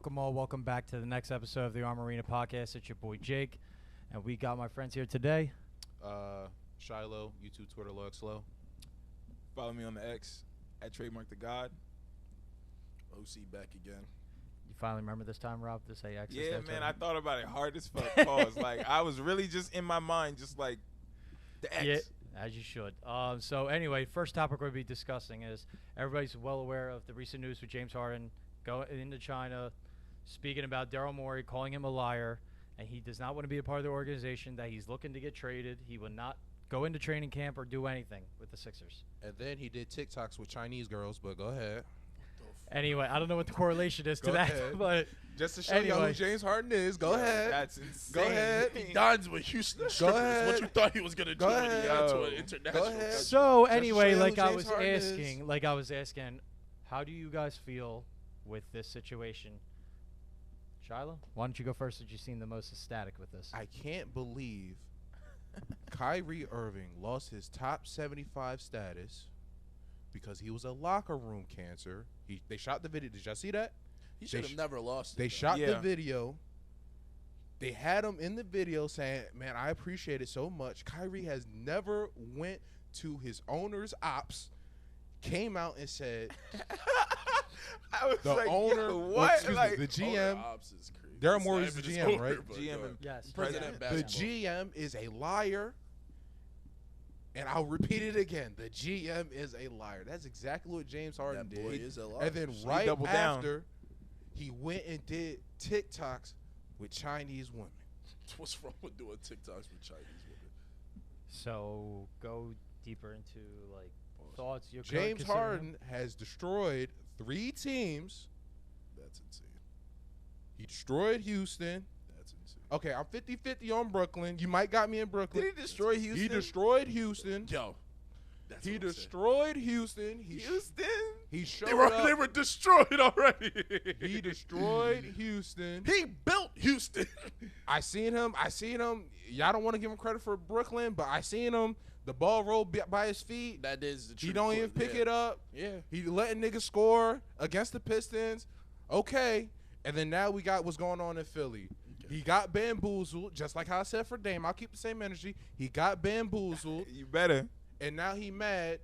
welcome all. Welcome back to the next episode of the Armarena podcast. It's your boy Jake, and we got my friends here today. Shiloh, YouTube, Twitter, Log Slow. Follow me on the X at Trademark the God. OC back again. You finally remember this time, Rob, to say X? Yeah, man, I thought about it hard as fuck. Pause. Like, I was really just in my mind, just like the X. Yeah, as you should. So anyway, first topic we'll be discussing is everybody's well aware of the recent news with James Harden going into China, speaking about Daryl Morey, calling him a liar, and he does not want to be a part of the organization, that he's looking to get traded. He will not go into training camp or do anything with the Sixers. And then he did TikToks with Chinese girls, but go ahead. Anyway, I don't know what the correlation is to Go that, ahead. but Just to show Anyway. y'all who James Harden is, go ahead. That's insane. Go ahead. He dines with Houston strippers. ahead. What you thought he was gonna do Go when he ahead. got to Yo. an international? Go ahead. so Just anyway, show like who I James was Harden is. asking, how do you guys feel with this situation? Shiloh, why don't you go first, since you seem the most ecstatic with this? I can't believe Kyrie Irving lost his top 75 status because he was a locker room cancer. They shot the video. Did y'all see that? He should have never lost. They it, shot the Yeah. video. They had him in the video saying, man, I appreciate it so much. Kyrie has never went to his owner's ops, came out and said, I was the like, owner, yo, well, what? excuse me, Like, the GM, Ops is crazy. Daryl It's Morey not is the even his GM, owner, right? but GM go and ahead. Yes, President yeah. the basketball. GM is a liar. And I'll repeat it again. The GM is a liar. That's exactly what James Harden That boy did. is a liar. And then He right doubled down. after, he went and did TikToks with Chinese women. What's wrong with doing TikToks with Chinese women? So go deeper into like thoughts. Your James Harden has destroyed 3 teams. That's insane. He destroyed Houston. That's insane. Okay, I'm 50-50 on Brooklyn. You might got me in Brooklyn. Did he destroy Houston? He destroyed Houston. Yo, that's He what I'm saying. destroyed Houston. Houston? He showed They up. were destroyed already. He destroyed Houston. He built Houston. I seen him. Y'all don't want to give him credit for Brooklyn, but I seen him. The ball rolled by his feet. That is the truth. He don't even pick it up. Yeah. He letting niggas score against the Pistons. Okay. And then now we got what's going on in Philly. Okay. He got bamboozled, just like how I said for Dame. I'll keep the same energy. He got bamboozled, You better. and now he mad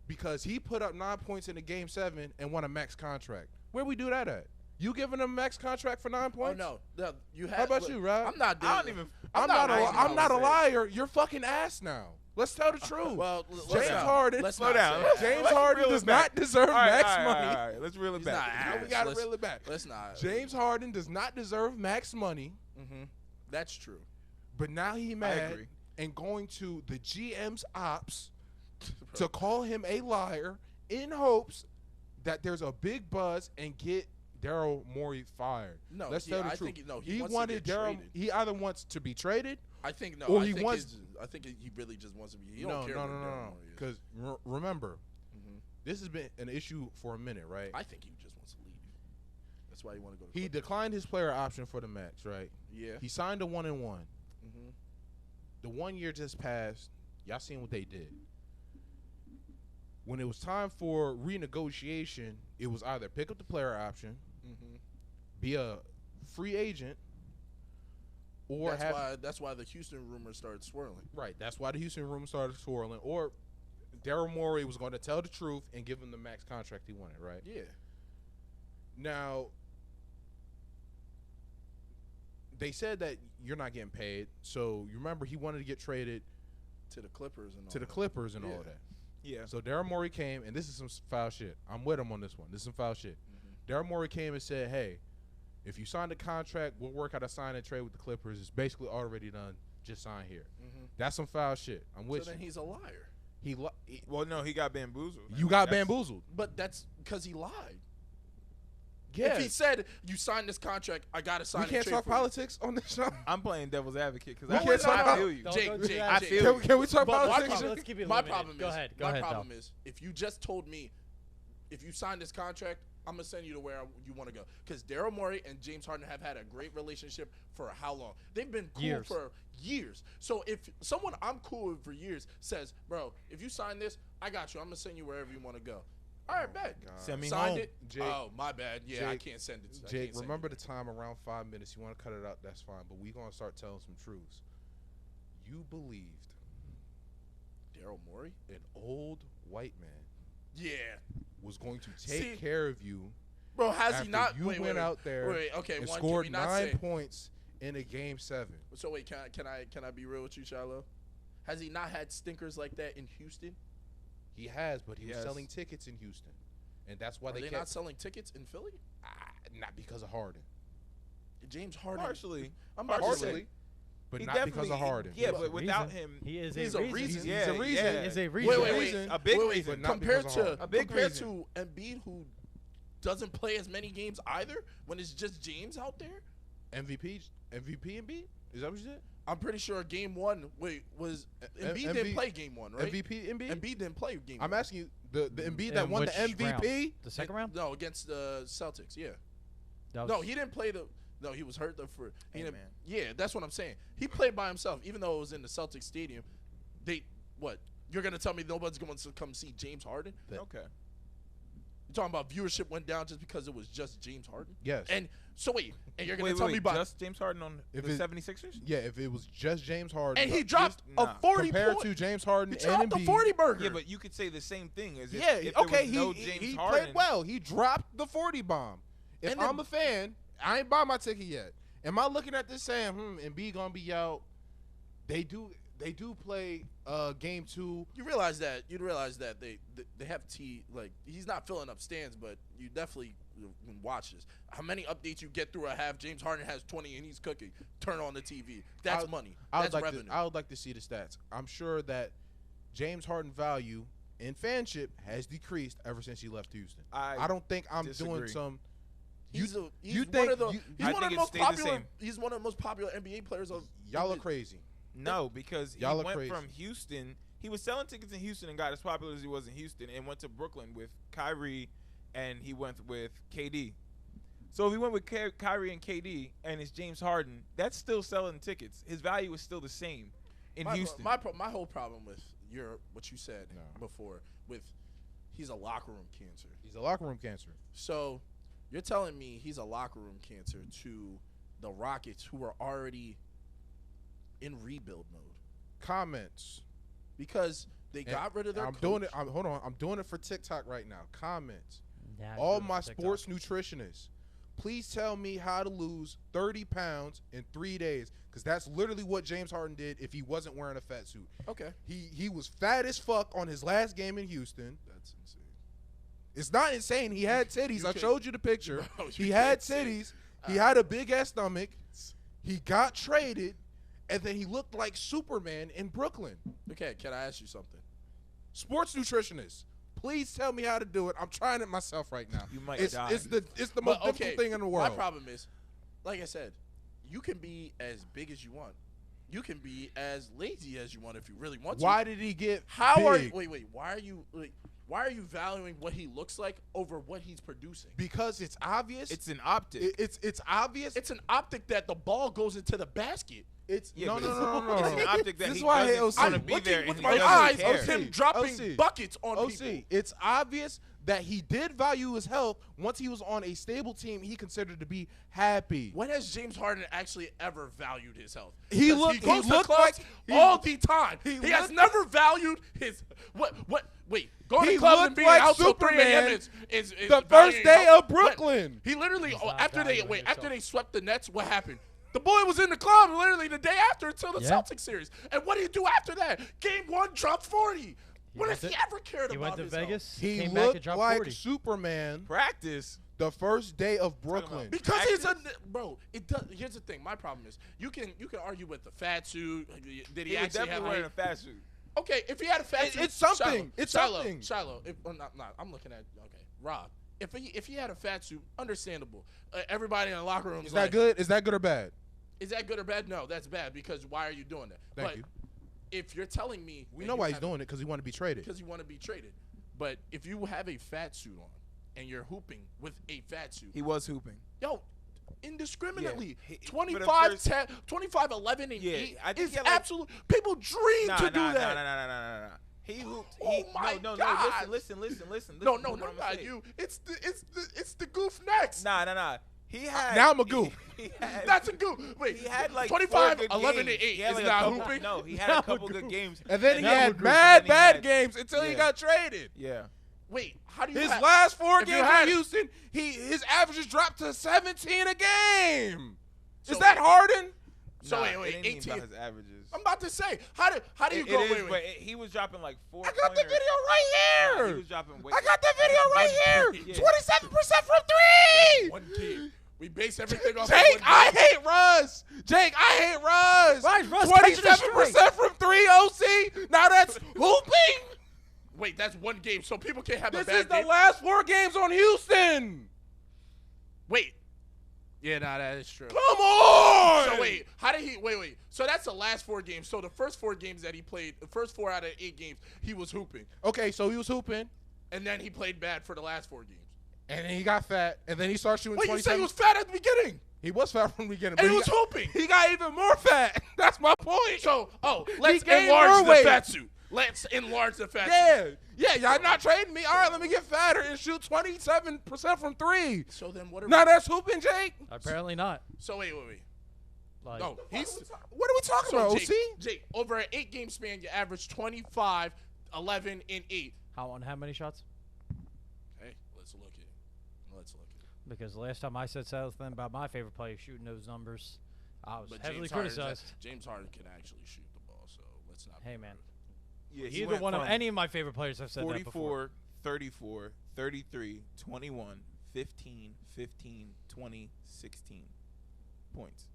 because he put up 9 points in the game 7 and won a max contract. Where we do that at? You giving him a max contract for 9 Oh points? no, you have. How about you, Rob? I'm not doing. I don't even. I'm not a saying. liar. You're fucking ass now. Let's tell the truth. Well, James Harden. Let's Slow not down. say that. James Let's Harden reel it does back. not deserve All right, max all right, money. all right, let's reel it He's back. not Now we ass. gotta Let's- reel it back. Let's not. James Harden does not deserve max money, Mm-hmm. That's true. but now he mad agree. and going to the GM's ops to call him a liar in hopes that there's a big buzz and get Daryl Morey fired. No, Let's tell the I truth. think no. He wants to wanted get Daryl. traded. He either wants to be traded. I think no. or I he think wants- I think he really just wants to be. He No, don't care no, what no, Daryl no. Morey is. Because remember, Mhm. this has been an issue for a minute, right? I think he just wants to leave. That's why he want to go. To He Clippers. declined his player option for the max, right? Yeah. He signed a 1-1. Mm-hmm. The 1 year just passed. Y'all seen what they did. When it was time for renegotiation, it was either pick up the player option, Mm-hmm. be a free agent, or have That's why the Houston rumors started swirling. right. That's why the Houston room started swirling. Or Daryl Morey was going to tell the truth and give him the max contract he wanted, right? Yeah. Now, they said that you're not getting paid. So you remember he wanted to get traded To the Clippers and all to the that. Clippers and all Yeah. of that. Yeah. So Daryl Morey came, and this is some foul shit. I'm with him on this one. This is some foul shit. Mhm. Daryl Morey came and said, hey, if you sign the contract, we'll work out a sign and trade with the Clippers. It's basically already done. Just sign here. Mhm. That's some foul shit. I'm So with then you. he's a liar. Well, no, he got bamboozled. You got That's- bamboozled. But that's because he lied. Yeah. If he said you signed this contract, I gotta sign. We and can't trade talk for you." politics on this show. I'm playing devil's advocate because We I, can't talk I about- feel you. Don't Jake, go do Jake, that. I Jake. feel Can we talk But my politics? problem- Let's keep it My limited. problem Go is, ahead. Go my ahead, Del. problem is, if you just told me, if you signed this contract, I'm gonna send you to where you want to go. Because Daryl Morey and James Harden have had a great relationship for how long? They've been cool Years. for years. So if someone I'm cool with for years says, "Bro, if you sign this, I got you. I'm gonna send you wherever you want to go." All right, bet. Send me Signed home. it. Jake, Oh, my bad. Yeah, I Jake, can't send it. I Jake, can't send remember it. the time around 5 minutes. You want to cut it out, that's fine. But we gonna start telling some truths. You believed Daryl Morey? an old white man Yeah. was going to take See, care of you Bro, has after he not? you wait, went wait, out there Wait, okay. and One, scored can we not 9 say, points in a game 7? So wait, can I be real with you, Shiloh? Has he not had stinkers like that in Houston? He has, but he was Yes. selling tickets in Houston, and that's why Are they they kept not selling tickets in Philly? not because of Harden, James Harden. Partially. I'm about to partially, say. but He not because of definitely- Harden. Yeah, He's but a without reason. him, He is He's a a reason. reason. He's yeah, a reason. yeah. He is a Wait, reason. wait, wait. Reason. A big Wait, wait, reason. But not compared because of to Harden. A big compared reason. to Embiid, who doesn't play as many games either, when it's just James out there. MVP Embiid? Is that what you said? I'm pretty sure game 1 was Embiid MV didn't play game 1, right? MVP Embiid? Embiid didn't play game 1. I'm asking you the Embiid In that won the which MVP. round? The second round? No, against the Celtics. Yeah. That was- No, he didn't play the. No, he was hurt for. He Hey, didn't, man. Yeah, that's what I'm saying. He played by himself, even though it was in the Celtics stadium. They what? You're gonna tell me nobody's going to come see James Harden? Okay. You're talking about viewership went down just because it was just James Harden? Yes. And so wait, and you're gonna Wait, tell me about just James Harden on If the it- 76ers? Yeah, if it was just James Harden, and he dropped a nah. 40 compared point. to James Harden He dropped and a Embiid, 40 burger. Yeah, but you could say the same thing as if, yeah, if there okay, was no he James he Harden. played well. He dropped the 40 bomb. If And I'm then- a fan, I ain't buy my ticket yet. Am I looking at this saying, Embiid gonna be out? They do play game 2. You realize that they have like he's not filling up stands, but you definitely can watch this. How many updates you get through a half? James Harden has 20 and he's cooking. Turn on the TV. That's money. That's revenue. I would like to see the stats. I'm sure that James Harden value in fanship has decreased ever since he left Houston. I don't think I'm doing disagree. some. He's you one think of the you- he's I one of think the it most stayed the popular. same. He's one of the most popular NBA players of. Y'all are crazy. No, because he Y'all are went crazy. from Houston. He was selling tickets in Houston and got as popular as he was in Houston and went to Brooklyn with Kyrie and he went with KD. So if he went with Kyrie and KD and it's James Harden, that's still selling tickets. His value is still the same in Houston. My whole problem with what you said No. before with he's a locker room cancer. He's a locker room cancer. So you're telling me he's a locker room cancer to the Rockets, who are already in rebuild mode Comments. because they got rid of their I'm coach. doing it. Hold on. I'm doing it for TikTok right now. Comments. Yeah, All do it my for TikTok. sports nutritionists, please tell me how to lose 30 pounds in 3 days, because that's literally what James Harden did if he wasn't wearing a fat suit. Okay. He was fat as fuck on his last game in Houston. That's insane. It's not insane. He had titties. I can- showed you the picture. Bro, you He had can't say- titties. He had a big ass stomach. He got traded, and then he looked like Superman in Brooklyn. Okay, can I ask you something? Sports nutritionist, please tell me how to do it. I'm trying it myself right now. You might it's, die. It's the But, most difficult thing in the world. My problem is, like I said, you can be as big as you want. You can be as lazy as you want if you really want to. Why did he get How big? are you? Wait. Why are you valuing what he looks like over what he's producing? Because it's obvious. It's an optic. It's obvious. It's an optic that the ball goes into the basket. It's Yeah, no, but no, it's- no, no, no. it's an optic that This he is why I hate doesn't OC. wanna be there and with he my doesn't eyes care. of him dropping OC. buckets on OC. people. It's obvious that he did value his health. Once he was on a stable team, he considered to be happy. When has James Harden actually ever valued his health? He 'Cause looked- he goes he to looked clubs like- all the time. he He has looked- never valued his what? Wait, going He to clubs and looked being like out till 3 a.m. Superman is the valuing first day health. of Brooklyn. He literally He's not after they valuing after himself. they swept the Nets, what happened? The boy was in the club literally the day after until the Yeah. Celtics series. And what did he do after that? Game 1, dropped 40. When has went he to- ever cared He about went to his health? Vegas. He came back and looked dropped like 40. Superman Practice. the first day of Brooklyn. Because he's a bro. It does. Here's the thing. My problem is you can argue with the fat suit. Did he, He was actually have definitely wearing a height? fat suit. Okay, if he had a fat It- suit, it's something. Shiloh, It's Shiloh, something. Shiloh. Not. I'm looking at okay. Rob. If he had a fat suit, understandable. Everybody in the locker room Is that good? Is that good or bad? Is that good or bad? No, that's bad because why are you doing that? Thank but you. If you're telling me We know why he's doing it, because he wanted to be traded. because you want to be traded, but if you have a fat suit on and you're hooping with a fat suit, He was hooping. yo, indiscriminately, Yeah, he- 25, but at first- 10, 25, 11, and Yeah, 8 I think is he had, like- absolute. People dream to do that. Nah. He hooped. Oh my no, God. listen. No, This is what I'm gonna not say. you. It's the goof next. Nah. He had. Now I'm a goof. He had, That's a goof. Wait, he had like 25, 4 good 11, games. and 8. He had Is like not a couple, hooping? No, he had Now a I'm couple a good goof. games. And then he Now I'm a had goof. mad And then he bad had- games until he yeah. got traded. Yeah. Wait, how do you? His have, last 4 if you games had- in Houston, his averages dropped to 17 a game. So Is that wait. Harden? So Nah, wait, it ain't even 18. about his averages. I'm about to say, how do you It go? is, Wait. but he was dropping like 4. I got the video right He here. was dropping. I got the video right here. Yeah. 27% from 3. One game. We base everything off. Jake, of I one game. hate Russ. Jake, I hate Russ. Why is Russ catching a 27% from 3, OC. Now that's hooping. Wait, that's one game, so people can't have This a bad is the game. last 4 games on Houston. Wait. Yeah, nah, that is true. Come on. So wait, how did he? Wait. So that's the last 4 games. So the first 4 games that he played, the first 4 out of 8 games, he was hooping, Okay, so he was hooping, and then he played bad for the last 4 games. and then he got fat, and then he started shooting Wait, you said 27. he was fat at the beginning, He was fat from the beginning, and but he was hooping. he got even more fat. That's my point. So, let's gained enlarge more the weight. fat suit. Let's enlarge the fat suit. Yeah, y'all not trading me. All right, let me get fatter and shoot 27% from 3. So then what are Now that's hooping, Jake. Apparently not. So wait. Like, No, he's What are we talking so about, Jake, OC? Jake, over an 8-game span, you average 25, 11, and 8. how many shots? Hey, let's look at it. Because the last time I said something about my favorite player shooting those numbers, I was But heavily James Harden, criticized. James Harden can actually shoot the ball, so let's not. Hey man, Yeah, he either went one of from any of my favorite players have said that before. 44, 34, 33, 21, 15, 15, 20, 16 points.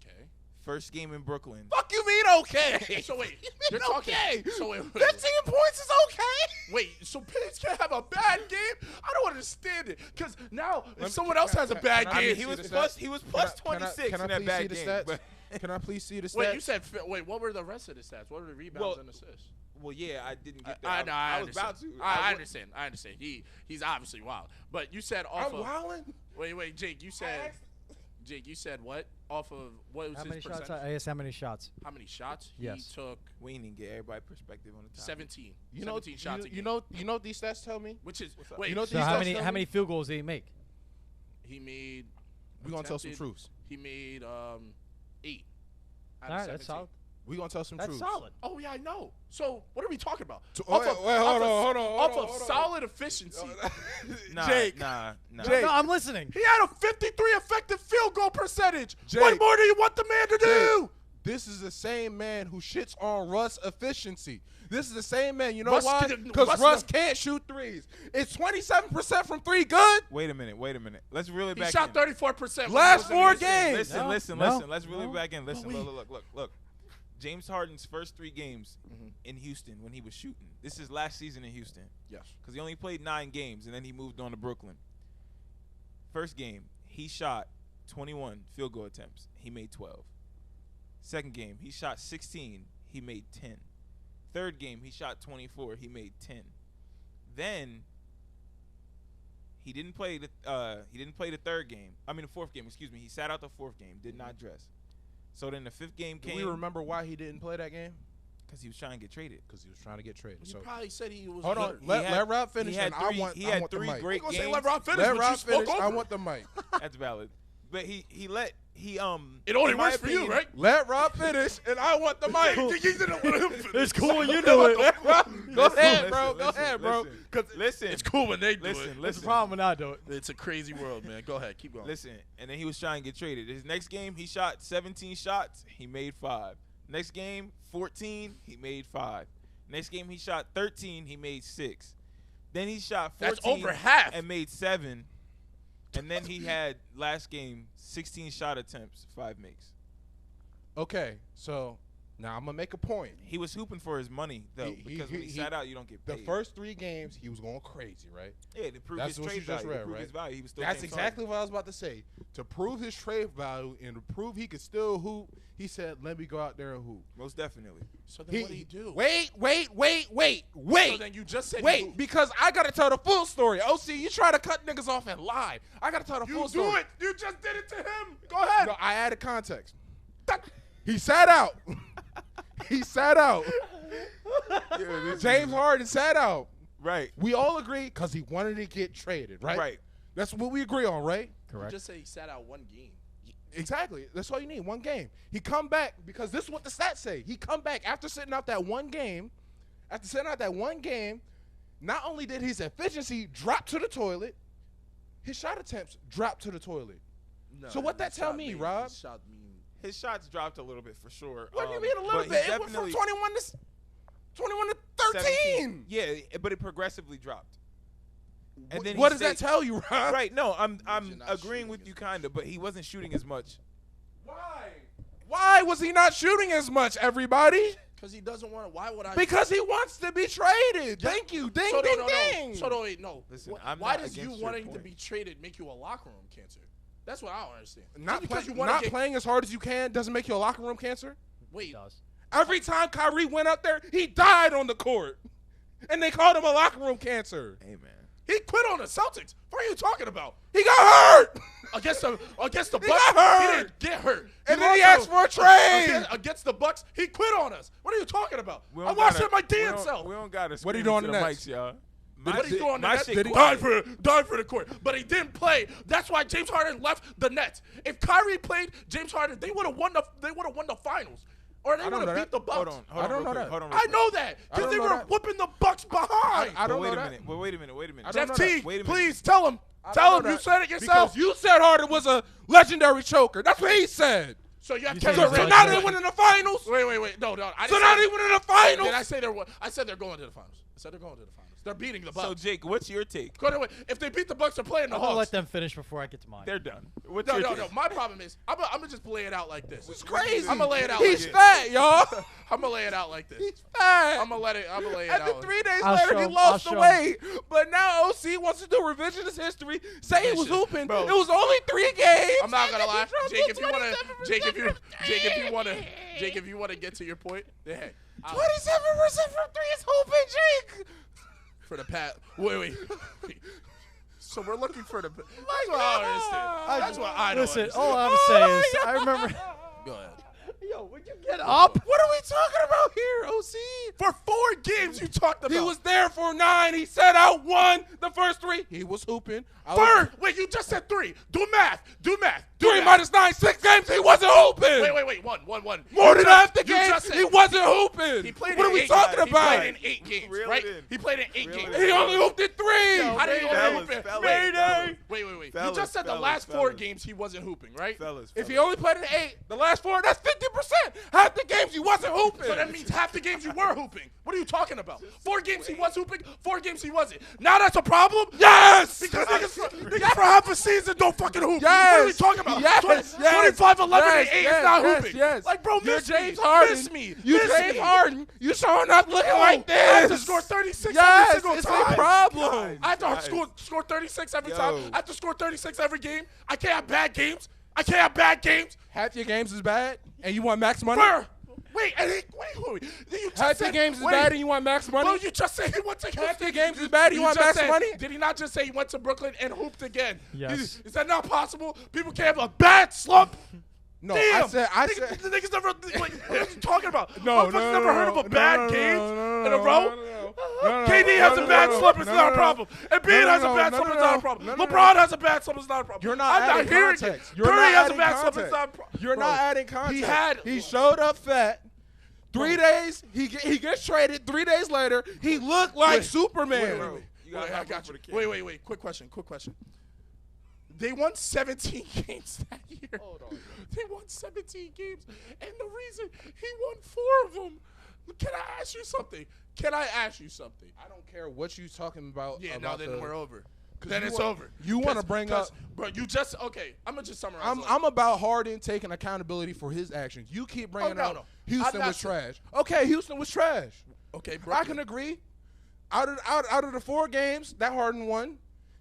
Okay. First game in Brooklyn. Fuck you mean okay? So wait, You you're mean talking. okay? So wait, 15 points is okay. wait. So Page can have a bad game? I don't understand it. Cause now if me- someone else has a bad can I I game, mean, see he was the plus. stats? He was plus Can I- 26 can I in that please bad see the game. stats? But, Can I please see the stats? wait, you said wait. What were the rest of the stats? What were the rebounds Well, and assists? well, yeah, I didn't get I that. know. I was understand. about to. I understand. I understand. He's obviously wild. But you said off I'm of. wilding. Wait, Jake. You said. Jake, you said what? Off of what was How his many shots? percentage? I asked how many shots. How many shots? Yes. He took We didn't get everybody perspective on the topic. 17. You know, 17 shots. a you game. know what these stats tell me? Which is What's up? wait. You know So these how stats many tell how me? many field goals did he make? he made. We gonna tell some attempted- truths. He made 8. Out All of right, that's 17. solid. We gonna tell some That's truths. solid. Oh yeah, I know. So what are we talking about? Wait, hold on. Off of solid efficiency. Nah, Jake. Nah. Jake. No, I'm listening. He had a 53 effective field goal percentage. Jake. What more do you want the man to do? This is the same man who shits on Russ efficiency. This is the same man. You know Russ why? can- Because Russ Russ no- can't shoot threes. It's 27% from 3 good? Wait a minute. Let's reel it He back shot in. 34%. Last 4 games. Listen, No, listen. no, Let's reel no. it back in. Listen, wait. look. James Harden's first 3 games in Houston when he was shooting. This is last season in Houston. Yes. Because he only played 9 games and then he moved on to Brooklyn. First game, he shot 21 field goal attempts. He made 12. Second game, he shot 16. He made 10. Third game, he shot 24. He made 10. Then he didn't play the third game. I mean the fourth game. Excuse me. He sat out the fourth game. Did not dress. So then the fifth game Do came. we remember why he didn't play that game? because he was trying to get traded. Because he was trying to get traded. You So probably said he was. hold on. good. Let Rob finish. He had And three, I want he had the 3 mic. great I'm gonna games. say let Rob finish, Let but you Rob spoke finish. over I him. want the mic. That's valid. But he It in only my works for you, opinion- right? Let Rob finish, and I want the mic. You didn't let him finish. It's cool when you do it. Let Rob- Go Listen, ahead, bro. listen, Go ahead, bro. listen. 'Cause Listen, It's cool when they do listen, it. What's listen, the problem when I do it? It's a crazy world, man. Go ahead, keep going. listen. And then he was trying to get traded. His next game, he shot 17 shots. He made 5. Next game, 14. He made 5. Next game, he shot 13. He made 6. Then he shot 14. That's over half. And made 7. And then he had last game 16 shot attempts, 5 makes. okay, so now I'm gonna make a point. He was hooping for his money though, because when he sat out, you don't get The paid. first 3 games, he was going crazy, right? yeah, to prove That's his what you trade just value. read, To prove right? his value, he was still That's James exactly what I was about to say. To prove his trade value and to prove he could still hoop, he said, "Let me go out there and hoop." Harden. Most definitely. So then what did he do? Wait. So then you just said Wait, because I gotta tell the full story. OC, you try to cut niggas off and lie. I gotta tell the full you story. do it. You just did it to him. Go ahead. No, I added context. He sat out. He sat out. James Harden sat out. Right. We all agree because he wanted to get traded, right? Right. That's what we agree on, right? Correct. Just say he sat out one game. Exactly. That's all you need, one game. He come back because this is what the stats say. He come back after sitting out that one game. After sitting out that one game, not only did his efficiency drop to the toilet, his shot attempts dropped to the toilet. No, So what that his tell shot me, mean- Rob? his shot mean- His shots dropped a little bit for sure. What do you mean a little but bit? he It went from definitely- 21 to 13. 17. Yeah, but it progressively dropped. And then What he does that stayed- tell you, Rob? Right. No, I'm you're not agreeing shooting with as you much. kind of, but he wasn't shooting as much. Why? Why was he not shooting as much, everybody? Because he doesn't want to. Why would I? Because he wants to be traded. Thank you. Ding, so ding, no. ding. So no, wait, no. Listen, Wh- I'm why not does you against your wanting to point. be traded make you a locker room cancer? That's what I don't understand. Not, Just because play, you want not to get. playing as hard as you can doesn't make you a locker room cancer. It Wait, does. Every time Kyrie went up there, he died on the court. And they called him a locker room cancer. Hey man. he quit on the Celtics. What are you talking about? He got hurt. Against the He Bucks, got hurt. he didn't get hurt. And then he asked for a trade. Against the Bucks, he quit on us. What are you talking about? We I don't watched gotta- it my we damn don't- self. We don't got to. What are you doing the next? mics, y'all. What he doing? my That shit died quiet. for the court, but he didn't play. That's why James Harden left the Nets. If Kyrie played James Harden, they would have won the finals, or they I don't would know have beat that. the Bucks. Hold on. I don't real know quick, that. Hold on. I know that I because don't they know were that. whooping the Bucks behind. I But don't wait know a that. minute. Wait a minute. I don't Jeff know T, that. Wait a minute. please tell him. I Tell don't him know you that. said it yourself. Because you said Harden was a legendary choker. That's what he said. So you have You Kevin said So he's Durant. now legendary. they winning the finals. Wait. No. I So didn't now say- they winning the finals. Did I say they're? I said they're going to the finals. I said they're going to the finals. They're beating the Bucks. So Jake, what's your take? Go ahead. If they beat the Bucks, they're playing the I'm gonna Hawks. let them finish before I get to mine. They're done. What's No. your take? My problem is, I'm gonna just lay it out like this. It's crazy. I'm gonna lay it out. He's like fat, y'all. this. I'm gonna lay it out like this. He's fat. I'm gonna lay it And out. then 3 days I'll later, show he him. lost I'll the show weight. But now OC wants to do revisionist history. Say he was Listen, hooping. bro. It was only 3 games. I'm not gonna and lie, he dropped Jake. to If you wanna, 27% Jake, if you wanna get to your point, then hey, 27% from 3 is hooping, Jake. for the pat. Wait. So we're looking for the. That's what I don't understand. That's what I don't Listen, understand. all I'm saying is, I remember. Go ahead. Yo, would you get up? What are we talking about here, OC? For 4 games, you talked about. He was there for 9. He set out 1. The first 3, he was hooping. Wait, you just said 3. Do math. 3 minus 9, 6 games, he wasn't hooping. Wait. One. More You than just- half the you game, just said- he wasn't hooping. He played what in are we 8 talking He about? played in 8 games, Reel it right? in. He played in 8 Reel it games. in. He only hooped in 3. How did he only Fellas, hoop in? fellas, Wait. You Fellas, just said the fellas, last 4 fellas. games he wasn't hooping, right? Fellas. If he only played in 8, the last 4, that's 50%. Half the games he wasn't hooping. So that means half the games you were hooping. What are you talking about? 4 games he was hooping, 4 games he wasn't. Now that's a problem? Yes! Because niggas for half a season don't fucking hoop. Yes! What are we talking about? Yes! 25, 11, Yes! and 8 Yes! is not Yes! hooping. Yes! Like, bro, You're miss James me. Harden. Miss me. You Miss James me. Harden. You showing up looking Yo, like I have to this. score 36 Yes, every single it's time. a problem. I have to Guys. score 36 every Yo. time. I have to score 36 every game. I can't have bad games. Half your games is bad, and you want max money? Wait. You just Half your said- games is wait. bad, and you want max money? Bro, you just said he went to Houston. Half your games is bad, you want just max said- money? Did he not just say he went to Brooklyn and hooped again? Yes. Is that not possible? People can't have a bad slump. No, Damn. I said. The niggas never. Like, what are you talking about? No, Motherfuckers never heard of a bad game in a row. No, KD has a bad slump. It's no, not no, a problem. Embiid no, has a no, bad no, slump. no, It's not a no, problem. no, no, LeBron has a bad slump. It's not a problem. You're not I'm not adding hearing context. it. You're Curry not has a adding bad slump. It's context. not a problem. You're not adding context. He He showed up fat. 3 days, he gets traded. 3 days later, he looked like Superman. Wait. You gotta I have got room you. for the kid. Wait. Quick question. They won 17 games that year. Hold on. They won 17 games, and the reason he won 4 of them. Can I ask you something? I don't care what you talking about. Yeah, about then the- we're over. 'cause Then you it's wa- over. You want to bring up. Bro, you just okay. I'm gonna just summarize. I'm about Harden taking accountability for his actions. You keep bringing no, out no. Houston I'm not was saying- trash. Okay, Houston was trash. okay, I Brooklyn. can agree. Out of the 4 games that Harden won,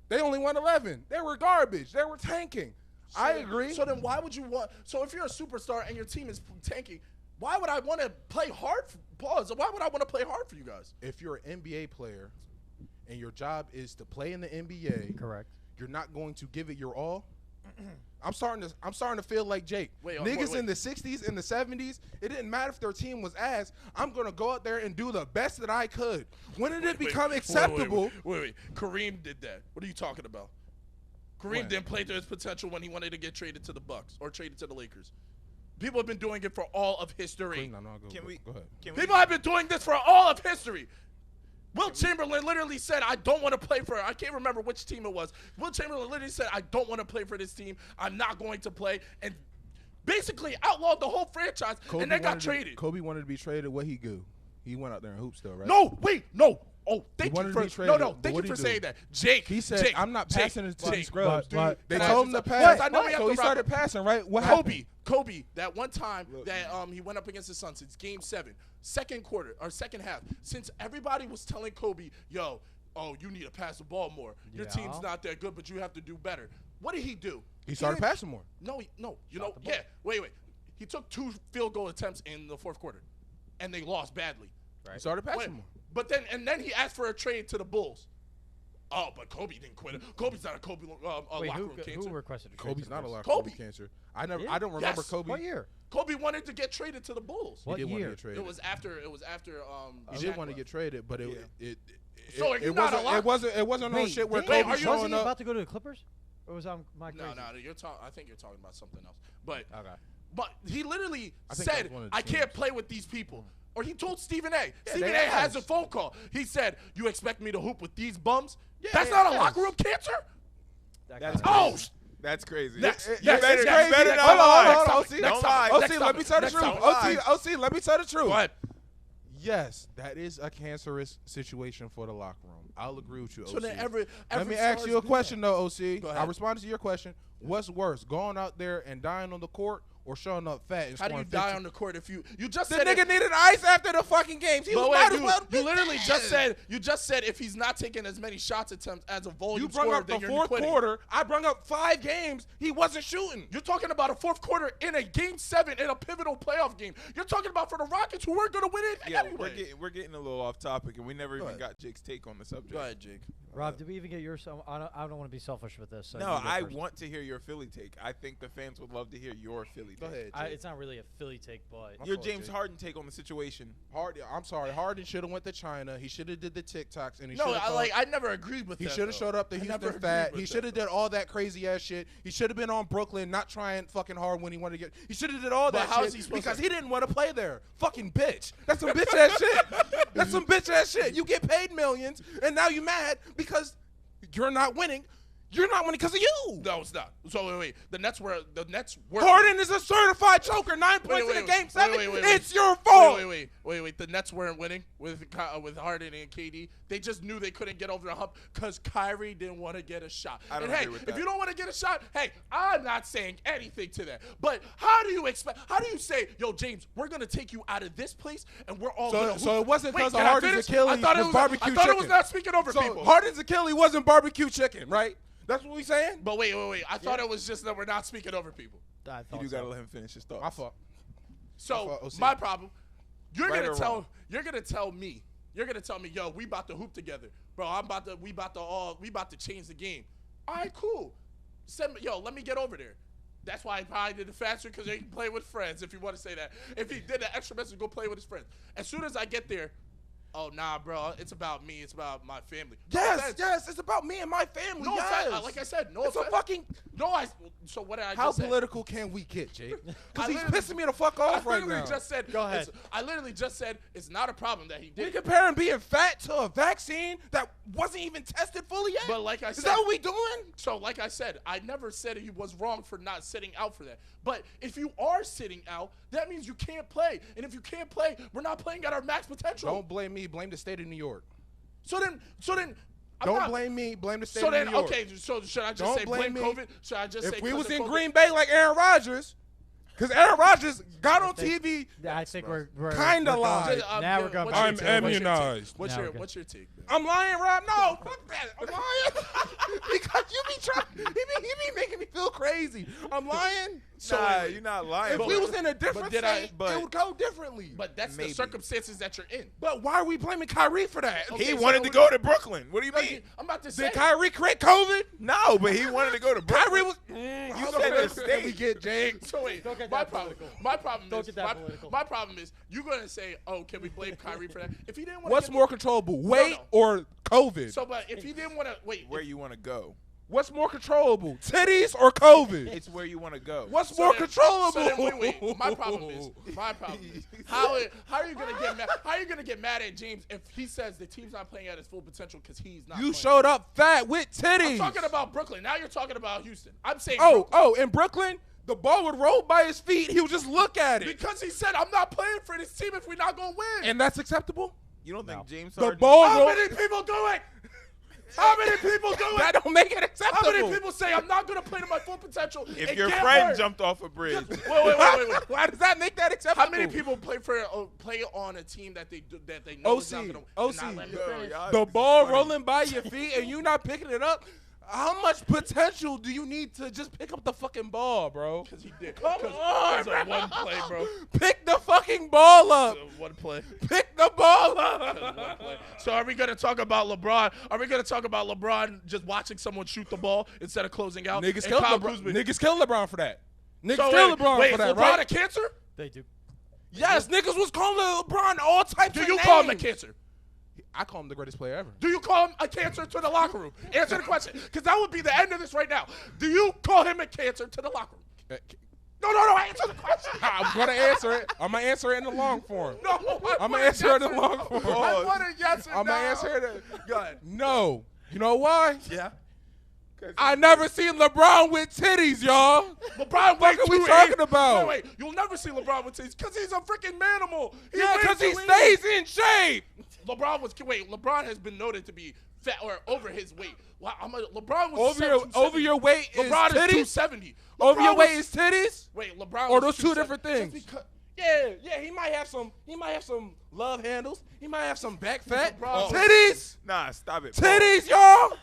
they only won 11. They were garbage. They were tanking. I agree. So then why would you want? So if you're a superstar and your team is tanking, why would I want to play hard? Pause. Why would I want to play hard for you guys? if you're an NBA player and your job is to play in the NBA, Correct. you're not going to give it your all. I'm starting to feel like Jake. Niggas in the 60s and the 70s, it didn't matter if their team was ass. I'm gonna go out there and do the best that I could. When did it become acceptable? Wait. Kareem did that. What are you talking about? Kareem didn't play to his potential when he wanted to get traded to the Bucks or traded to the Lakers. People have been doing it for all of history. Go ahead. People have been doing this for all of history. Will Chamberlain literally said, I don't want to play for, I can't remember which team it was. Will Chamberlain literally said, I don't want to play for this team. I'm not going to play. And basically outlawed the whole franchise and then got traded. Kobe wanted to be traded. What he do? He went out there and hooped still, right? No. Oh, thank He you wanted for to be traded, but thank you what'd for he saying do? that. Jake. He said, Jake, I'm not passing it to Jake, these scrubs. but- They Can I told him just- to pass. I know we have So to he wrap started up. passing, right? What happened? Kobe, that one time that he went up against the Suns, it's game 7, second quarter or second half. Since everybody was telling Kobe, yo, you need to pass the ball more. Your Yeah. team's not that good, but you have to do better. What did he do? He started didn't- passing more. No, Wait. He took 2 field goal attempts in the fourth quarter, and they lost badly. He started passing more. But then he asked for a trade to the Bulls. Oh, but Kobe didn't quit it. Kobe's not a Kobe Wait, locker room cancer. who requested a trade Kobe's to the not a Bulls? lot of Kobe. cancer. I don't Yeah. remember Yes. Kobe. What year? Kobe wanted to get traded to the Bulls. What He did want to year? get traded. It was after. He did want to get traded, but it So are you not a lot? it wasn't no Wait, shit where wait, Kobe wasn't showing he up. about to go to the Clippers? Or was that my crazy? No. You're talking. I think you're talking about something else. But Okay. he literally I think that said, was one of the "I can't teams. play with these people." Or he told Stephen A. Yeah, Stephen they A. has a asked. phone call. He said, "You expect me to hoop with these bums? Yeah, That's they not a asked. locker room cancer." That's Oh, crazy. That's crazy. Next. You Yes, better, yes, you better yes. not Hold on, lie. hold on, Next OC. Don't topic. lie. OC, Next let me tell the topic. truth. Next topic. OC, let me tell the truth. Go ahead. Yes, that is a cancerous situation for the locker room. I'll agree with you, OC. So then every Let me star's ask you a do question, that. though, OC. Go I ahead. responded to your question. What's worse, going out there and dying on the court or showing up fat and How do you scoring die 50? on the court if you just The said nigga it, needed ice after the fucking games. He but might wait, as well you be literally just dead. said if he's not taking as many shots attempts as a volume You brought scorer, up then the you're fourth quitting. quarter. I brought up 5 games. He wasn't shooting. You're talking about a fourth quarter in a game 7 in a pivotal playoff game. You're talking about for the Rockets who weren't going to win anything Yeah, anyway. we're getting a little off topic, and we never even ahead. got Jake's take on the subject. Go ahead, Jake. Rob, did we even get yours? I don't want to be selfish with this. So No, you go I first. want to hear your Philly take. I think the fans would love to hear your Philly take. Go ahead, Jake. It's not really a Philly take, but Your fault, James Jake. Harden take on the situation. I'm sorry. Harden should have went to China. He should have did the TikToks and he No, should have I never agreed with He that. should have though. showed up to I never Houston agreed fat. with He that, should have though. did all that crazy ass shit. He should have been on Brooklyn, not trying fucking hard when he wanted to get. He should have did all But that how shit is he supposed because to- he didn't want to play there. Fucking bitch. That's some bitch ass shit. That's some bitch ass shit. You get paid millions and now you mad because you're not winning. You're not winning because of you. No, it's not. So wait. The Nets were. Harden is a certified choker. 9 points in a game 7. wait. It's your fault. Wait. The Nets weren't winning with Harden and KD. They just knew they couldn't get over the hump because Kyrie didn't want to get a shot. I don't and hey, agree with if that. you don't want to get a shot, hey, I'm not saying anything to that. But how do you say, yo, James, we're gonna take you out of this place and we're all gonna hoop? So it wasn't Wait, because of can I Harden's finish? Achilles I thought it was was barbecue I thought it was chicken. not speaking over So people. Harden's Achilles wasn't barbecue chicken, right? That's what we saying? But wait. I thought it was just that we're not speaking over people. I You thought do so. gotta let him finish his thoughts. My fault. So OC. my problem, you're Right gonna or tell wrong? me, yo, we about to hoop together, bro. We about to change the game. All right, cool. Let me get over there. That's why he probably did it faster because he can play with friends. If you want to say that, if he did an extra message, go play with his friends. As soon as I get there, oh nah, bro, it's about me. It's about my family. No offense. It's about me and my family. No yes. offense. Like I said, no It's a offense. fucking. So what did I How just say? political can we get, Jake? Because I he's literally- pissing me the fuck off I right literally now. just said. Go ahead. I literally just said it's not a problem that he We did. comparing being fat to a vaccine that wasn't even tested fully yet. But like I is said, that what we doing? So like I said, I never said he was wrong for not sitting out for that. But if you are sitting out, that means you can't play. And if you can't play, we're not playing at our max potential. Don't blame me. Blame the state of New York. So then. I'm Don't not- blame me. Blame the state So of then, New York. okay. So should I just Don't say blame blame me. COVID? Should I just say? If we 'cause was of in COVID? Green Bay like Aaron Rodgers, because Aaron Rodgers got on TV. I think we're Kinda we're going- lied. Now we're going. what's back your to- take? immunized. What's Now your we're good. What's your take, man? I'm lying, Rob. No, fuck that. I'm lying because you be trying. He be making me feel crazy. I'm lying Nah, you're not lying. If but- we was in a different did I- state, but- it would go differently. But that's Maybe. the circumstances that you're in. But why are we blaming Kyrie for that? Okay, he so wanted to we- go to Brooklyn. What do you No, mean? I'm about to say. Did Kyrie create COVID? No, but he wanted to go to Brooklyn. Kyrie was. You so said where the can state. we get Jake? So wait, Don't get my that problem. political. My problem Don't is get that political. my problem is you're gonna say, oh, can we blame Kyrie for that? If he didn't want, What's more controllable, weight no. or COVID? So, but if he didn't want to wait, Where you want to go? What's more controllable, titties or COVID? It's where you want to go. What's So more then- controllable? So then, wait. My problem is how are you gonna get mad? How are you gonna get mad at James if he says the team's not playing at his full potential because he's not? You playing? showed up fat with titties. I'm talking about Brooklyn. Now you're talking about Houston. I'm saying In Brooklyn, the ball would roll by his feet. He would just look at it, because he said I'm not playing for this team if we're not gonna win. and that's acceptable. You don't think James The Harden? ball How roll. many people do it? How many people do it? That don't make it How acceptable. many people say I'm not gonna play to my full potential? If and your get friend hurt? jumped off a bridge, Wait. Why does that make that acceptable? How many people play on a team that they know is not gonna OC. not let them Yo, finish? y'all- The ball funny. rolling by your feet and you not picking it up? How much potential do you need to just pick up the fucking ball, bro? Because he did. Come on, It's a one play, bro. Pick the fucking ball up. One play. Pick the ball up. One play. So are we gonna talk about LeBron? Are we gonna talk about LeBron just watching someone shoot the ball instead of closing out? Niggas And killed Kyle LeBron. Kuzma- Niggas killed LeBron for that. Niggas So killed LeBron wait, for that, LeBron right? a cancer? They do. Yes, niggas was calling LeBron all types Do of you names. call him a cancer? I call him the greatest player ever. Do you call him a cancer to the locker room? Answer the question, because that would be the end of this right now. Do you call him a cancer to the locker room? No. Answer the question. I'm gonna answer it. I'm gonna answer it in the long form. No, I'm gonna answer it in the long form. I want a yes or no. I'm gonna answer it. Go ahead. No. You know why? Yeah. I never seen LeBron with titties, y'all. LeBron, What are we talking about? Wait. You'll never see LeBron with titties because he's a freaking manimal. Yeah, because he stays in shape. LeBron has been noted to be fat or over his weight. Wow, LeBron was Over your weight is LeBron is titties. 270. Over your LeBron weight was- is titties. Wait, LeBron. Or was those two 270. different things. Just because- Yeah, he might have some love handles. He might have some back fat. LeBron- Titties. nah, stop it. Titties, y'all.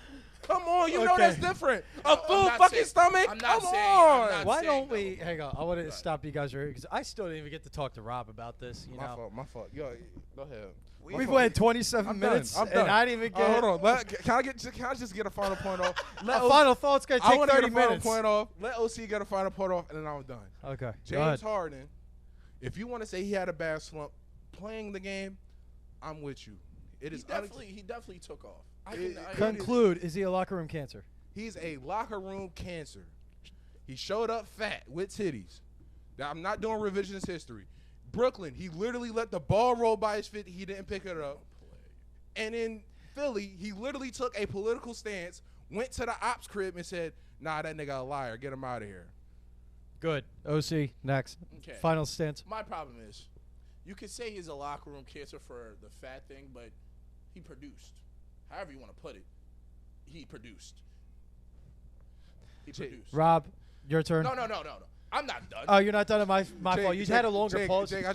Come on, you know Okay. that's different. A I'm full not fucking saying- stomach. I'm not Come saying- on. I'm not Why saying don't no. we? Hang on. I want to stop you guys right because I still didn't even get to talk to Rob about this. You know, My fault. Yo, go ahead. we've went 27 I'm done. minutes I'm and done. I didn't even get. Hold on. Can I just get a final point off? A final thought's gonna I take want to 30 get a final minutes. point off. Let OC get a final point off, and then I'm done. Okay. Go James ahead. Harden, if you want to say he had a bad slump playing the game, I'm with you. It He is definitely took off. Conclude. Is he a locker room cancer? He's a locker room cancer. He showed up fat with titties. Now, I'm not doing revisionist history. Brooklyn, he literally let the ball roll by his feet. He didn't pick it up. And in Philly, he literally took a political stance, went to the ops crib and said, nah, that nigga a liar. Get him out of here. Good. OC next. Okay. Final stance. My problem is, you could say he's a locker room cancer for the fat thing, but he produced. However you want to put it, he produced. He produced. Rob, your turn. No. I'm not done. Oh, you're not done at my fault. You Jake, had a longer Jake, pause. Jake, I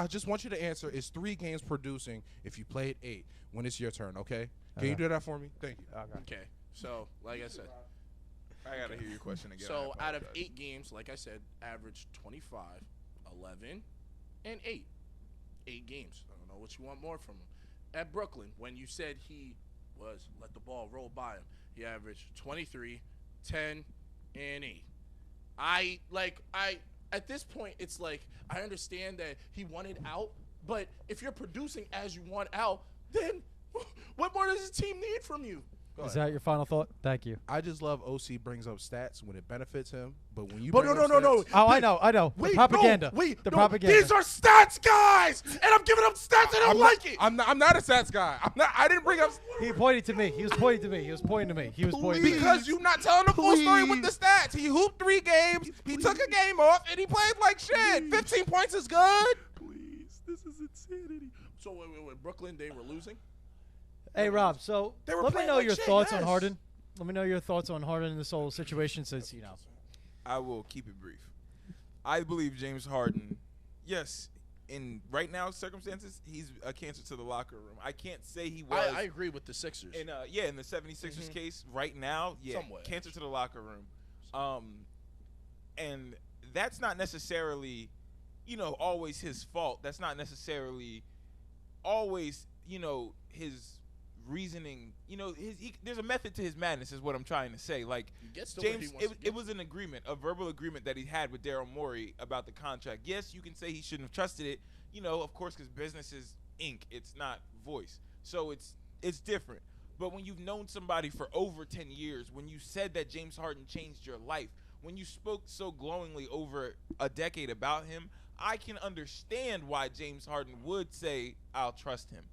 just want you to answer. Is 3 games producing if you played 8 when it's your turn, okay? Can you Okay. do that for me? Thank you. Okay. So, like I said, I gotta hear your question again. so I out of apologize. 8 games, like I said, average 25, 11, and 8. 8 games. I don't know what you want more from him. At Brooklyn, when you said he was let the ball roll by him, he averaged 23, 10, and 8. At this point, it's like I understand that he wanted out, but if you're producing as you want out, then what more does his team need from you? Is that your final thought? Thank you. I just love OC brings up stats when it benefits him, but when you But bring no. up stats, Oh, I know. The propaganda. The propaganda. These are stats guys, and I'm giving them stats. I don't like it. I'm not a stats guy. I didn't bring up He pointed to me. He was pointing to me. He was pointing to me. because you're not telling the full story with the stats. He hooped 3 games. He took a game off and he played like shit. 15 points is good. Please, this is insanity. So wait, Brooklyn, they were losing. Hey, Rob. So They were let me playing know like your shit, thoughts on yes. Harden. Let me know your thoughts on Harden in this whole situation, since you know. I will keep it brief. I believe James Harden, yes, in right now circumstances, he's a cancer to the locker room. I can't say he was. I agree with the Sixers. in the 76ers case right now, Somewhat. cancer to the locker room. And that's not necessarily, always his fault. That's not necessarily always, his reasoning. There's a method to his madness, is what I'm trying to say. Like, James, it was an agreement, a verbal agreement that he had with Daryl Morey about the contract. Yes, you can say he shouldn't have trusted it, of course, because business is ink. It's not voice. So it's different. But when you've known somebody for over 10 years, when you said that James Harden changed your life, when you spoke so glowingly over a decade about him, I can understand why James Harden would say, I'll trust him.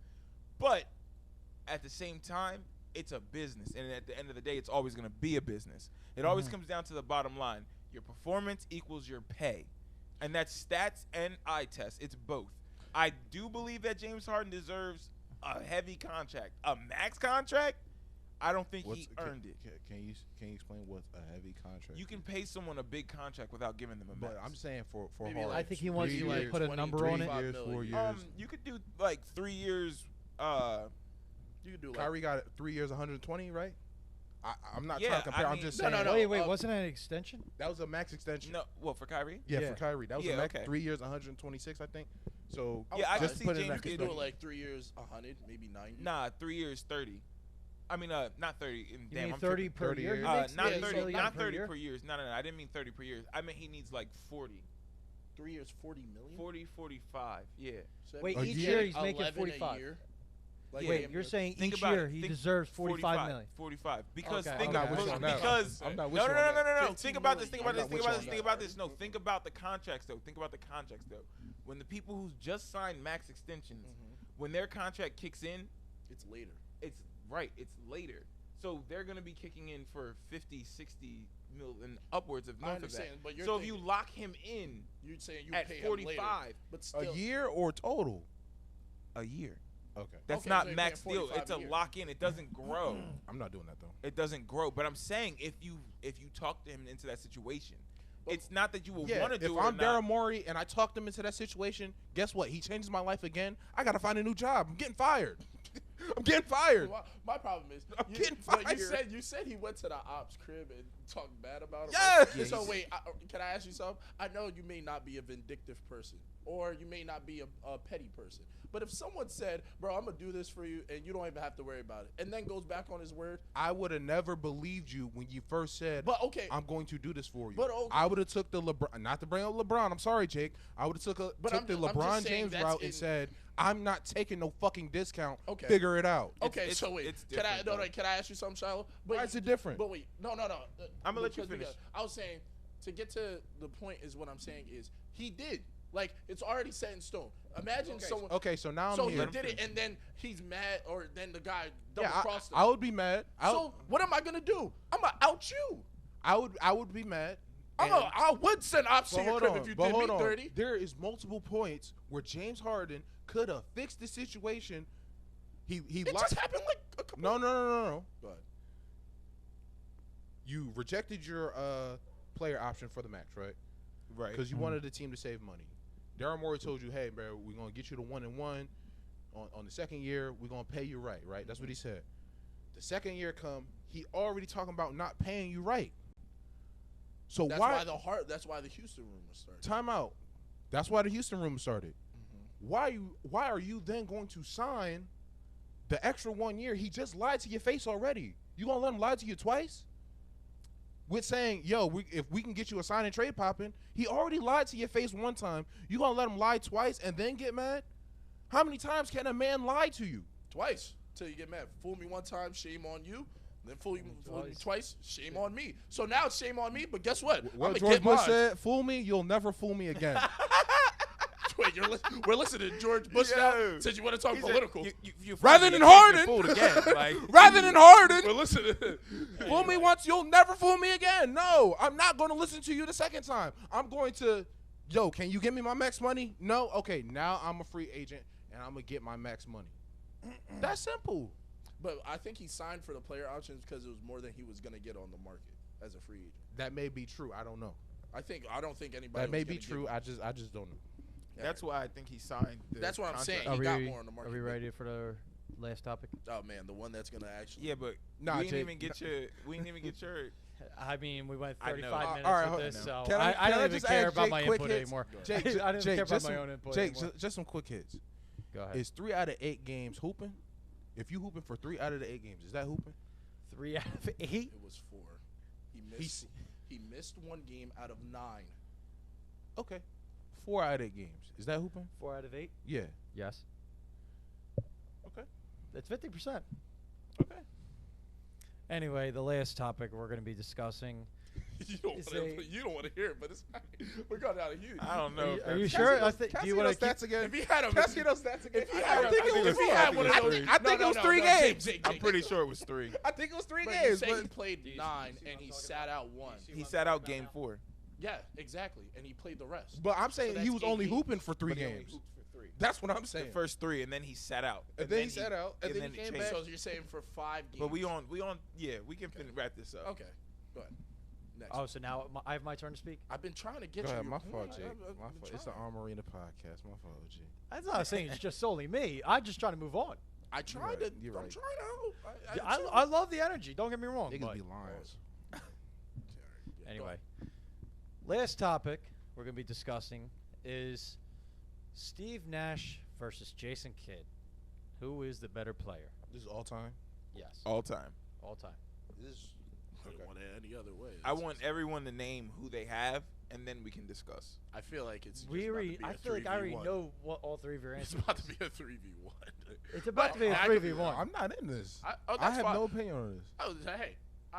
But at the same time, it's a business. And at the end of the day, it's always going to be a business. It always comes down to the bottom line. Your performance equals your pay. And that's stats and eye test. It's both. I do believe that James Harden deserves a heavy contract. A max contract? I don't think he earned it. Can you explain what's a heavy contract? You can pay someone a big contract without giving them a max. But I'm saying for Maybe Harden, I think he wants you to put a 20, number on it. 25 years, 4 million. years. You could do like 3 years. You could do like Kyrie got 3 years, 120, right? I'm not Yeah, trying to compare. I I'm mean- just No, saying. no, no. Wait, wasn't that an extension? That was a max extension. No, what, for Kyrie? Yeah, Yeah. for Kyrie. That was Yeah, a max. okay. 3 years, 126, I think. So Yeah, I just just see put it in James that you could do it perspective. like 3 years, 100, maybe 90. Nah, 3 years, 30. I mean, not 30. You Damn, mean I'm 30 tripping. per 30 year? years. He makes Not 30 30, million not per 30 year? per year. No, I didn't mean 30 per year. I meant he needs like 40. 3 years, 40 million. 40, 45. Yeah. So that Wait, means each he's year getting he's making 11 a 45. year. Yeah. Wait, you're saying Think each about year it. he Think deserves 45 million. 45. Because Okay, think okay. I'm not with you on that. because I'm not with no, you no, on no, no, that. no, no. 15 Think about this. million. Think about this. I'm Think not about with this. you Think on about this. No, think about the contracts though. Think about the contracts though. When the people who just signed max extensions, when their contract kicks in, It's later. it's right. It's later. So they're going to be kicking in for 50, 60 mil and upwards of I north of that. understand, but you're So if you thinking- lock him in You're saying you at pay 45, him later, but still, A year or total? a year. Okay. That's Okay, not so you're max paying deal. 45 It's a a year. lock in. It doesn't grow. I'm not doing that though. It doesn't grow. But I'm saying if you talk to him into that situation, But- it's not that you will Yeah, want to if do it. I'm or not. Daryl Morey and I talked him into that situation, guess what? He changes my life again. I gotta find a new job. I'm getting fired. I'm getting fired. My problem is I'm getting but fired. you said he went to the ops crib and talked bad about him. Yes. Right? Yeah, So he's- wait, can I ask you something? I know you may not be a vindictive person, or you may not be a petty person. But if someone said, "Bro, I'm gonna do this for you," and you don't even have to worry about it, and then goes back on his word, I would have never believed you when you first said, but okay, I'm going to do this for you. But okay. I would have took the LeBron, not to bring up LeBron. I'm sorry, Jake. I would have took But the I'm LeBron just saying James that's route in- and said, I'm not taking no fucking discount. Okay. Figure it out. okay. it's- So wait, it's can I different, though. can I ask you something, Shiloh? Why is it different? But wait, no. I'm gonna let you because- finish. because I was saying to get to the point is what I'm saying is he did. Like, it's already set in stone. Imagine someone. Okay, so now I'm So here. he did it, and then he's mad, or then the guy double Yeah, crossed him. I would be mad. So what am I gonna do? I'm gonna out you. I would be mad. I would send ops to But your hold crib on, if you but did me hold on. dirty. There is multiple points where James Harden could have fixed the situation. He It just happened like a couple. No. Go ahead. You rejected your player option for the max, right? Right. Because you wanted the team to save money. Daryl Morey told you, hey, bro, we're going to get you to 1-1. On the second year, we're going to pay you right? That's what he said. The second year come, he already talking about not paying you right. So That's why the Houston rumors started. Time out. That's why the Houston rumor started. Why are you then going to sign the extra 1 year? He just lied to your face already. You gonna let him lie to you twice? With saying, yo, if we can get you a sign and trade popping, he already lied to your face one time. You gonna let him lie twice and then get mad? How many times can a man lie to you? Twice till you get mad. Fool me one time, shame on you. Then fool me twice, shame on me. So now it's shame on me. But guess what? I'm What gonna George get Bush mine. said, fool me, you'll never fool me again. Wait, we're listening to George Bush now. Since you want to talk He said, political, you Rather finally than get Harden. fooled again. Like, Rather than Harden, we're listening. fool me once, you'll never fool me again. No, I'm not going to listen to you the second time. I'm going to, yo, can you give me my max money? No? Okay, now I'm a free agent, and I'm going to get my max money. That's simple. But I think he signed for the player options because it was more than he was going to get on the market as a free agent. That may be true. I don't know. I don't think anybody. That may was be gonna true. give I just don't know. that's why I think he signed. The That's what I'm contract. saying. He got more on the market. Are we ready for last topic. Oh man, the one that's gonna actually. Yeah, but Nah, we didn't Jake, even get your. We didn't even get your. I mean, we went I know. 35 minutes All right, with hold- this, no. so Can I I don't even just care ask about Jake my quick input hits? anymore. Jake, I don't even care about just my some- own input Jake, anymore. just some quick hits. Go ahead. Is 3 out of 8 games hooping? If you hooping for 3 out of the 8 games, is that hooping? 3 out of 8? It was 4. He missed one game out of 9. Okay. 4 out of 8 games. Is that hooping? 4 out of 8? Yeah. Yes. Okay. That's 50%. Okay. Anyway, the last topic we're going to be discussing. You don't It's want to hear it, but it's we're going out of huge. I don't know. Are you if sure? that's- Do you want to stats again? If he had a, Can I see those stats again? if he had, I think it was if he 4. had one of those, I think it was 3 games. Jake, I'm pretty sure it was 3. I think it was 3 But you games. say But he played 9 and he sat out 1. He sat out game 4. Yeah, exactly, and he played the rest. But I'm saying So he that's was 8 only games. hooping for 3 But he only games. hooped for 3. That's what I'm The saying. first 3, and then he sat out. And then he sat out, and then he it came changed. back. So you're saying for 5 games. But we on. Yeah, we can wrap this up. Okay, go ahead. Next. Oh, so now I have my turn to speak? I've been trying to get Go you. ahead, your my point. fault, Jake. I've My been fault. It's the trying. Armarena podcast. My fault, G. I'm not saying it's just solely me. I'm just trying to move on. I tried right, to. you're I'm right. trying to. I love the energy. Don't get me wrong. Niggas but be lying. anyway, last topic we're going to be discussing is Steve Nash versus Jason Kidd. Who is the better player? This is all time. Yes, All time. all time. This is I don't want it any other way. I want everyone to name who they have, and then we can discuss. I feel like it's. We just about to already, be I a feel like I already 3v1. know what all 3 of your It's answers. about to be a 3v1. It's about to be a I could be 3v1. I'm not in this. Oh, I that's have fine. no opinion on this. Oh,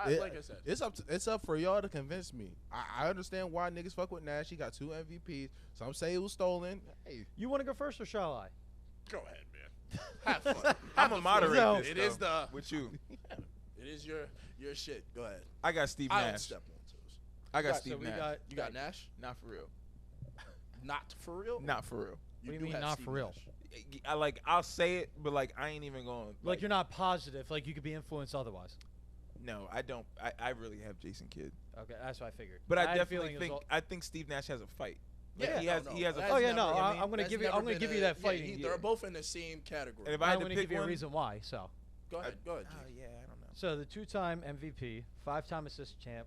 hey, like I said, It's up for y'all to convince me. I understand why niggas fuck with Nash. He got 2 MVPs. Some say it was stolen. Hey, You want to go first or shall I? go ahead, man. Have fun. I'm a moderate. So- this, It is though, the. with you. It is your shit. Go ahead. I got Steve I don't Nash. step on toes. I got So Steve we Nash. got You got Nash? Not for real. Not for real? Not for real. What do you mean have not Steve for real? Nash. I'll say it, but I ain't even going. Like you're not positive. Like you could be influenced otherwise. No, I don't. I really have Jason Kidd, Okay, that's what I figured. but I had a feeling definitely it was think all- I think Steve Nash has a fight. Yeah, Like, he has. He has a. That's Oh, yeah, never- no, I I'm gonna that's give you- never I'm gonna been give you a- that yeah, fighting. They're both in the same category. And if I I'm had to going to pick give you a one, reason why. So, Go ahead, oh Jake. yeah, I don't know. so the 2-time MVP, 5-time assist champ,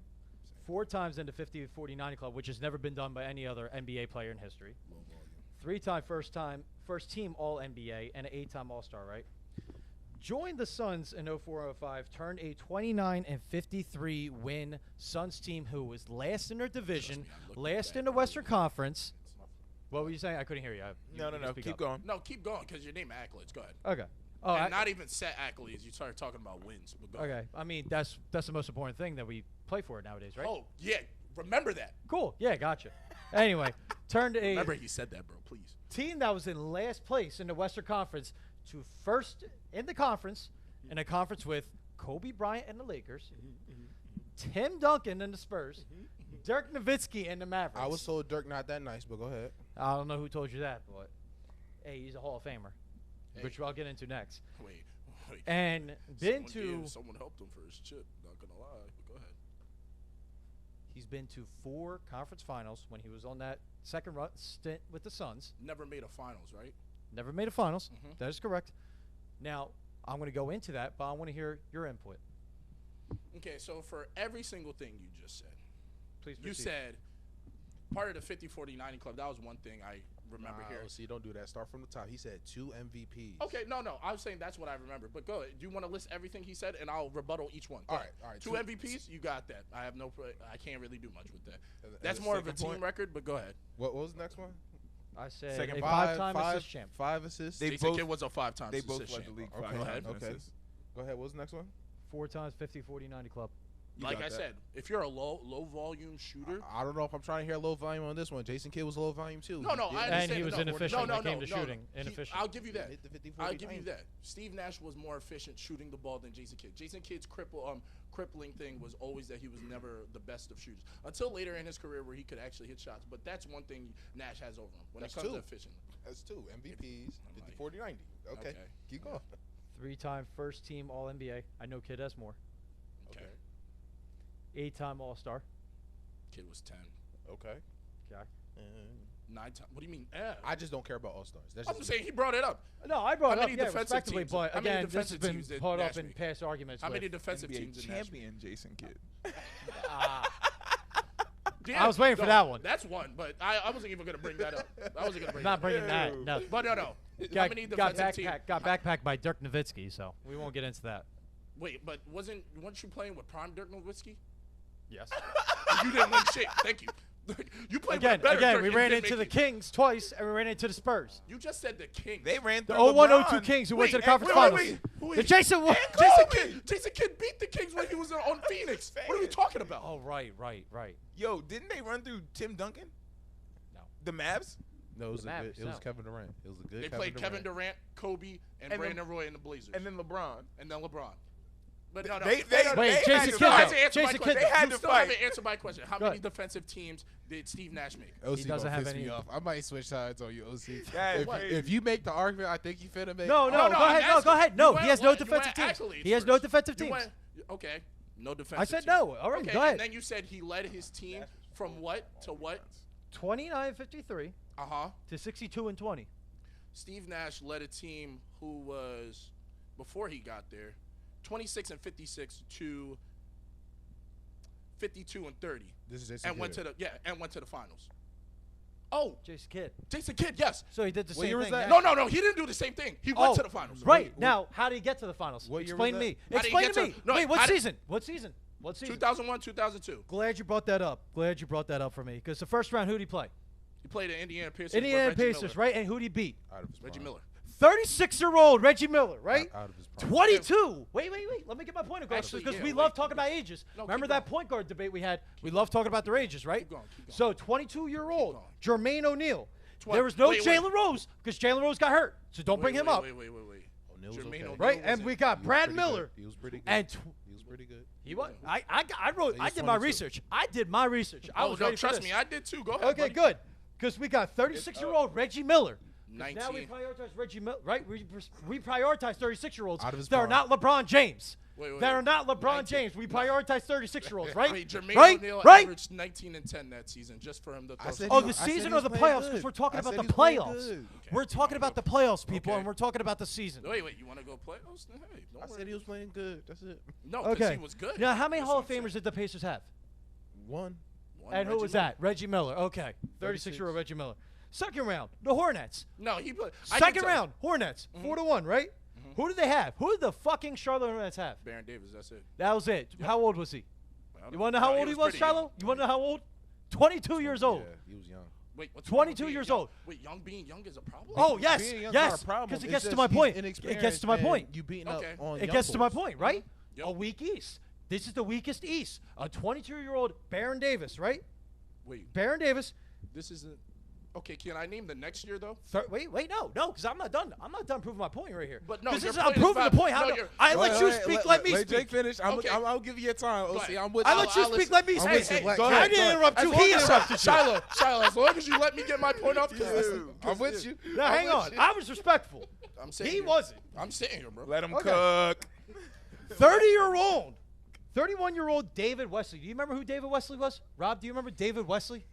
4 times in the 50-40-90 club, which has never been done by any other NBA player in history. Low volume. 3-time first team All NBA, and an 8-time All Star. Right. Joined the Suns in 04-05. Turned a 29-53 win Suns team who was last in their division, I looked at last that in the Western earlier. Conference. What were you saying? I couldn't hear you. No. can speak Keep up. going. No, keep going because your name accolades. Go ahead. Okay. Oh, And not even set accolades. You started talking about wins. But go ahead. okay. I mean, that's the most important thing that we play for nowadays, right? Oh, yeah. Remember that. Cool. Yeah, gotcha. Anyway, turned a Remember he said that, bro. Please. team that was in last place in the Western Conference to first in the conference, in a conference with Kobe Bryant and the Lakers, Tim Duncan and the Spurs, Dirk Nowitzki and the Mavericks. I was told Dirk not that nice, but go ahead. I don't know who told you that, but hey, he's a Hall of Famer, Hey. which I'll get into next. Wait. And been to Someone helped him for his chip. Not gonna lie. But go ahead. he's been to 4 conference finals when he was on that second stint with the Suns. Never made a finals, right? Never made a finals. Mhm. That is correct. Now I'm going to go into that, but I want to hear your input. Okay, so for every single thing you just said, Please you proceed. said part of the 50-40-90 club. That was one thing I remember here. See, don't do that. Start from the top. He said 2 MVPs. Okay, no, I was saying that's what I remember. But go ahead. Do you want to list everything he said, and I'll rebuttal each one? Go All ahead. right, all right. 2 MVPs, you got that. I have no. I can't really do much with that. And That's the more of a second team point- record. But go ahead. What was the next one? I said Second a five- 5-time assist champ. 5 assists. They Jason both- Kidd was a 5-time. They both assist led the champ. league. Okay, 5 go times ahead. in Okay. assists. Go ahead. What was the next one? 4 times 50-40-90 club. You Like got I that. said, if you're a low volume shooter, I don't know if I'm trying to hear low volume on this one. Jason Kidd was low volume too. no, I Yeah. understand. And he was no, inefficient no, when it came no, to no, shooting. no. Inefficient. I'll give you that. Hit the 50, I'll 40, give you 90. that. Steve Nash was more efficient shooting the ball than Jason Kidd. Jason Kidd's crippling thing was always that he was never the best of shooters until later in his career where he could actually hit shots. But that's one thing Nash has over him when That's it comes two. to efficient. That's 2 MVPs. I'm 50, like- 40, 90. Okay. Keep going. 3-time first team All NBA. I know Kid has more. Okay. 8-time All Star. Kid was 10. Okay. Okay. 9 times. What do you mean? I just don't care about All Stars. That's I'm just just saying he brought it up. No, I brought How it up, many yeah, defensive respectively, teams- but how many again, this has defensive been teams did caught up Nash in make? past arguments. How many with, defensive NBA teams did Nash make? champion Jason Kidd. I was waiting for that one. That's one, but I wasn't even gonna bring that up. I wasn't gonna bring not that up. bringing that. No. But no. How Got, many got defensive teams? backpacked by Dirk Nowitzki, so we won't get into that. Wait, but weren't you playing with prime Dirk Nowitzki? Yes. You didn't win shit. Thank you. You played Again, with a better Dirk we and ran didn't into the make it. Kings twice, and we ran into the Spurs. You just said the Kings. They ran The through 01-02 LeBron. Kings who went to the Wait, conference wait, finals. wait. The Jason Wall. Jason Kidd beat the Kings when he was on Phoenix. What are we talking about? Oh, right. Yo, didn't they run through Tim Duncan? No. The Mavs? no, it was, The a Mavs, good, it was no. Kevin Durant. It was a good They Kevin played Durant. Kevin Durant, Kobe, and And Brandon Roy in the Blazers. And then LeBron. And then LeBron. But no. They Wait, had Jason to Kidd, fight. though. Answer my Jason question. Kidd, they had You to still fight. haven't answered my question. How Go many ahead. defensive teams did Steve Nash make? OC He doesn't gonna have piss any- me off. I might switch sides on you, OC. That's if, crazy. if you make the argument, I think you finna make. No, Oh, go I'm ahead. No, asking. go ahead. You No, went- he has no what? You defensive went teams. accolades He has no first. defensive You teams. went- Okay, no defensive I said teams. no. All right, Okay, go ahead. and then you said he led his team from what to what? 29-53 to 62-20. Steve Nash led a team who was, before he got there, 26-56 to 52-30, This is Jason and went Kidd. to the finals. Oh, Jason Kidd. Jason Kidd, yes. So he did the What same year was thing. that? No, he didn't do the same thing. He went to the finals. Right. Now, how did he get to the finals? What year Explain was to me. that? How did he Explain get to to- me. no, Wait, what how did- season? What season? 2001, 2002. Glad you brought that up. For me. Because the first round, who'd he play? He played at Indiana Pacers. Indiana with Reggie Pacers, Miller. right? And who'd he beat? Out of his Reggie prime. Miller. 36-year-old Reggie Miller, right? Out of his prime. 22. Wait. Let me get my point across. Actually, Because yeah, we wait, love keep talking going. about ages. No, Remember keep that going. point guard debate we had? We love talking about their ages, right? Keep going. So 22-year-old Keep Jermaine O'Neal. Twen- There was no wait. Jalen Rose because Jalen Rose got hurt. So don't bring him up. Wait. O'Neal was Jermaine okay. O'Neal Right? was And it. we got He was Brad pretty Miller. good. He was pretty good. And He was pretty good. he was. I wrote. He I was did my 22. research. I did my research. I Oh, was no, ready for trust this. me, I did too. Go ahead. Okay, buddy. good. Because we got 36-year-old Reggie Miller. 'Cause now we 19. prioritize Reggie Miller, right? We prioritize 36-year-olds Out of his that are prime. not LeBron James. Wait. That are not LeBron 19. James. We prioritize 36-year-olds, right? Wait, Jermaine right? O'Neal Right? averaged 19 and 10 that season just for him to I throw said some- Oh, he- the I said season he or the was playing playoffs? good. Because we're talking I about said the he was playing playoffs. good. We're talking about the playoffs, people, Okay. and we're talking about the season. Wait, you want to go playoffs? Hey, don't I worry. said he was playing good. That's it. No, because Okay. he was good. Now, how many That's Hall what of I'm Famers did the Pacers have? One. saying. And who Reggie was Miller. that? Reggie Miller. Okay. 36-year-old Reggie Miller. Second round, the Hornets. No, he played. I can Second tell- round, Hornets. 4-1, right? Who did they have? Who did the fucking Charlotte Hornets have? Baron Davis, that's it. That was it. How old was he? I You want to know how old he was, pretty Shiloh? young. You want to know how old? 22 years old. Yeah, he was young. Wait, what's 22 wrong with years being old. young? Wait, being young is a problem? Oh, yes. Being young's Yes. not a problem. Because it It's gets to just my he's point. It inexperienced gets to my and point. You beating Okay. up on It young gets to my boys. point, right? Yep. A weak East. This is the weakest East. A 22-year-old Baron Davis, right? Wait, Baron Davis. this isn't. Okay, can I name the next year though? Wait, no, because I'm not done. I'm not done proving my point right here. But no, 'Cause your I'm point is proving the valid. point. How No, do you're- I Wait, let you wait, speak? Let me Let speak. Jake finish. Okay. I'll give you your time. Go OC, ahead. I'm with I you. let you I'll speak. listen. Let me I'm speak. with you. Hey, Let- go I ahead, didn't interrupt As you. long He as- interrupted you. Shiloh, as long as you let me get my point off, I'm with you. Now, hang on. I was respectful. I'm sitting He here. wasn't. I'm sitting here, bro. Let him Okay. cook. 30-year-old. 31-year-old David Wesley. Do you remember who David Wesley was? Rob, do you remember David Wesley?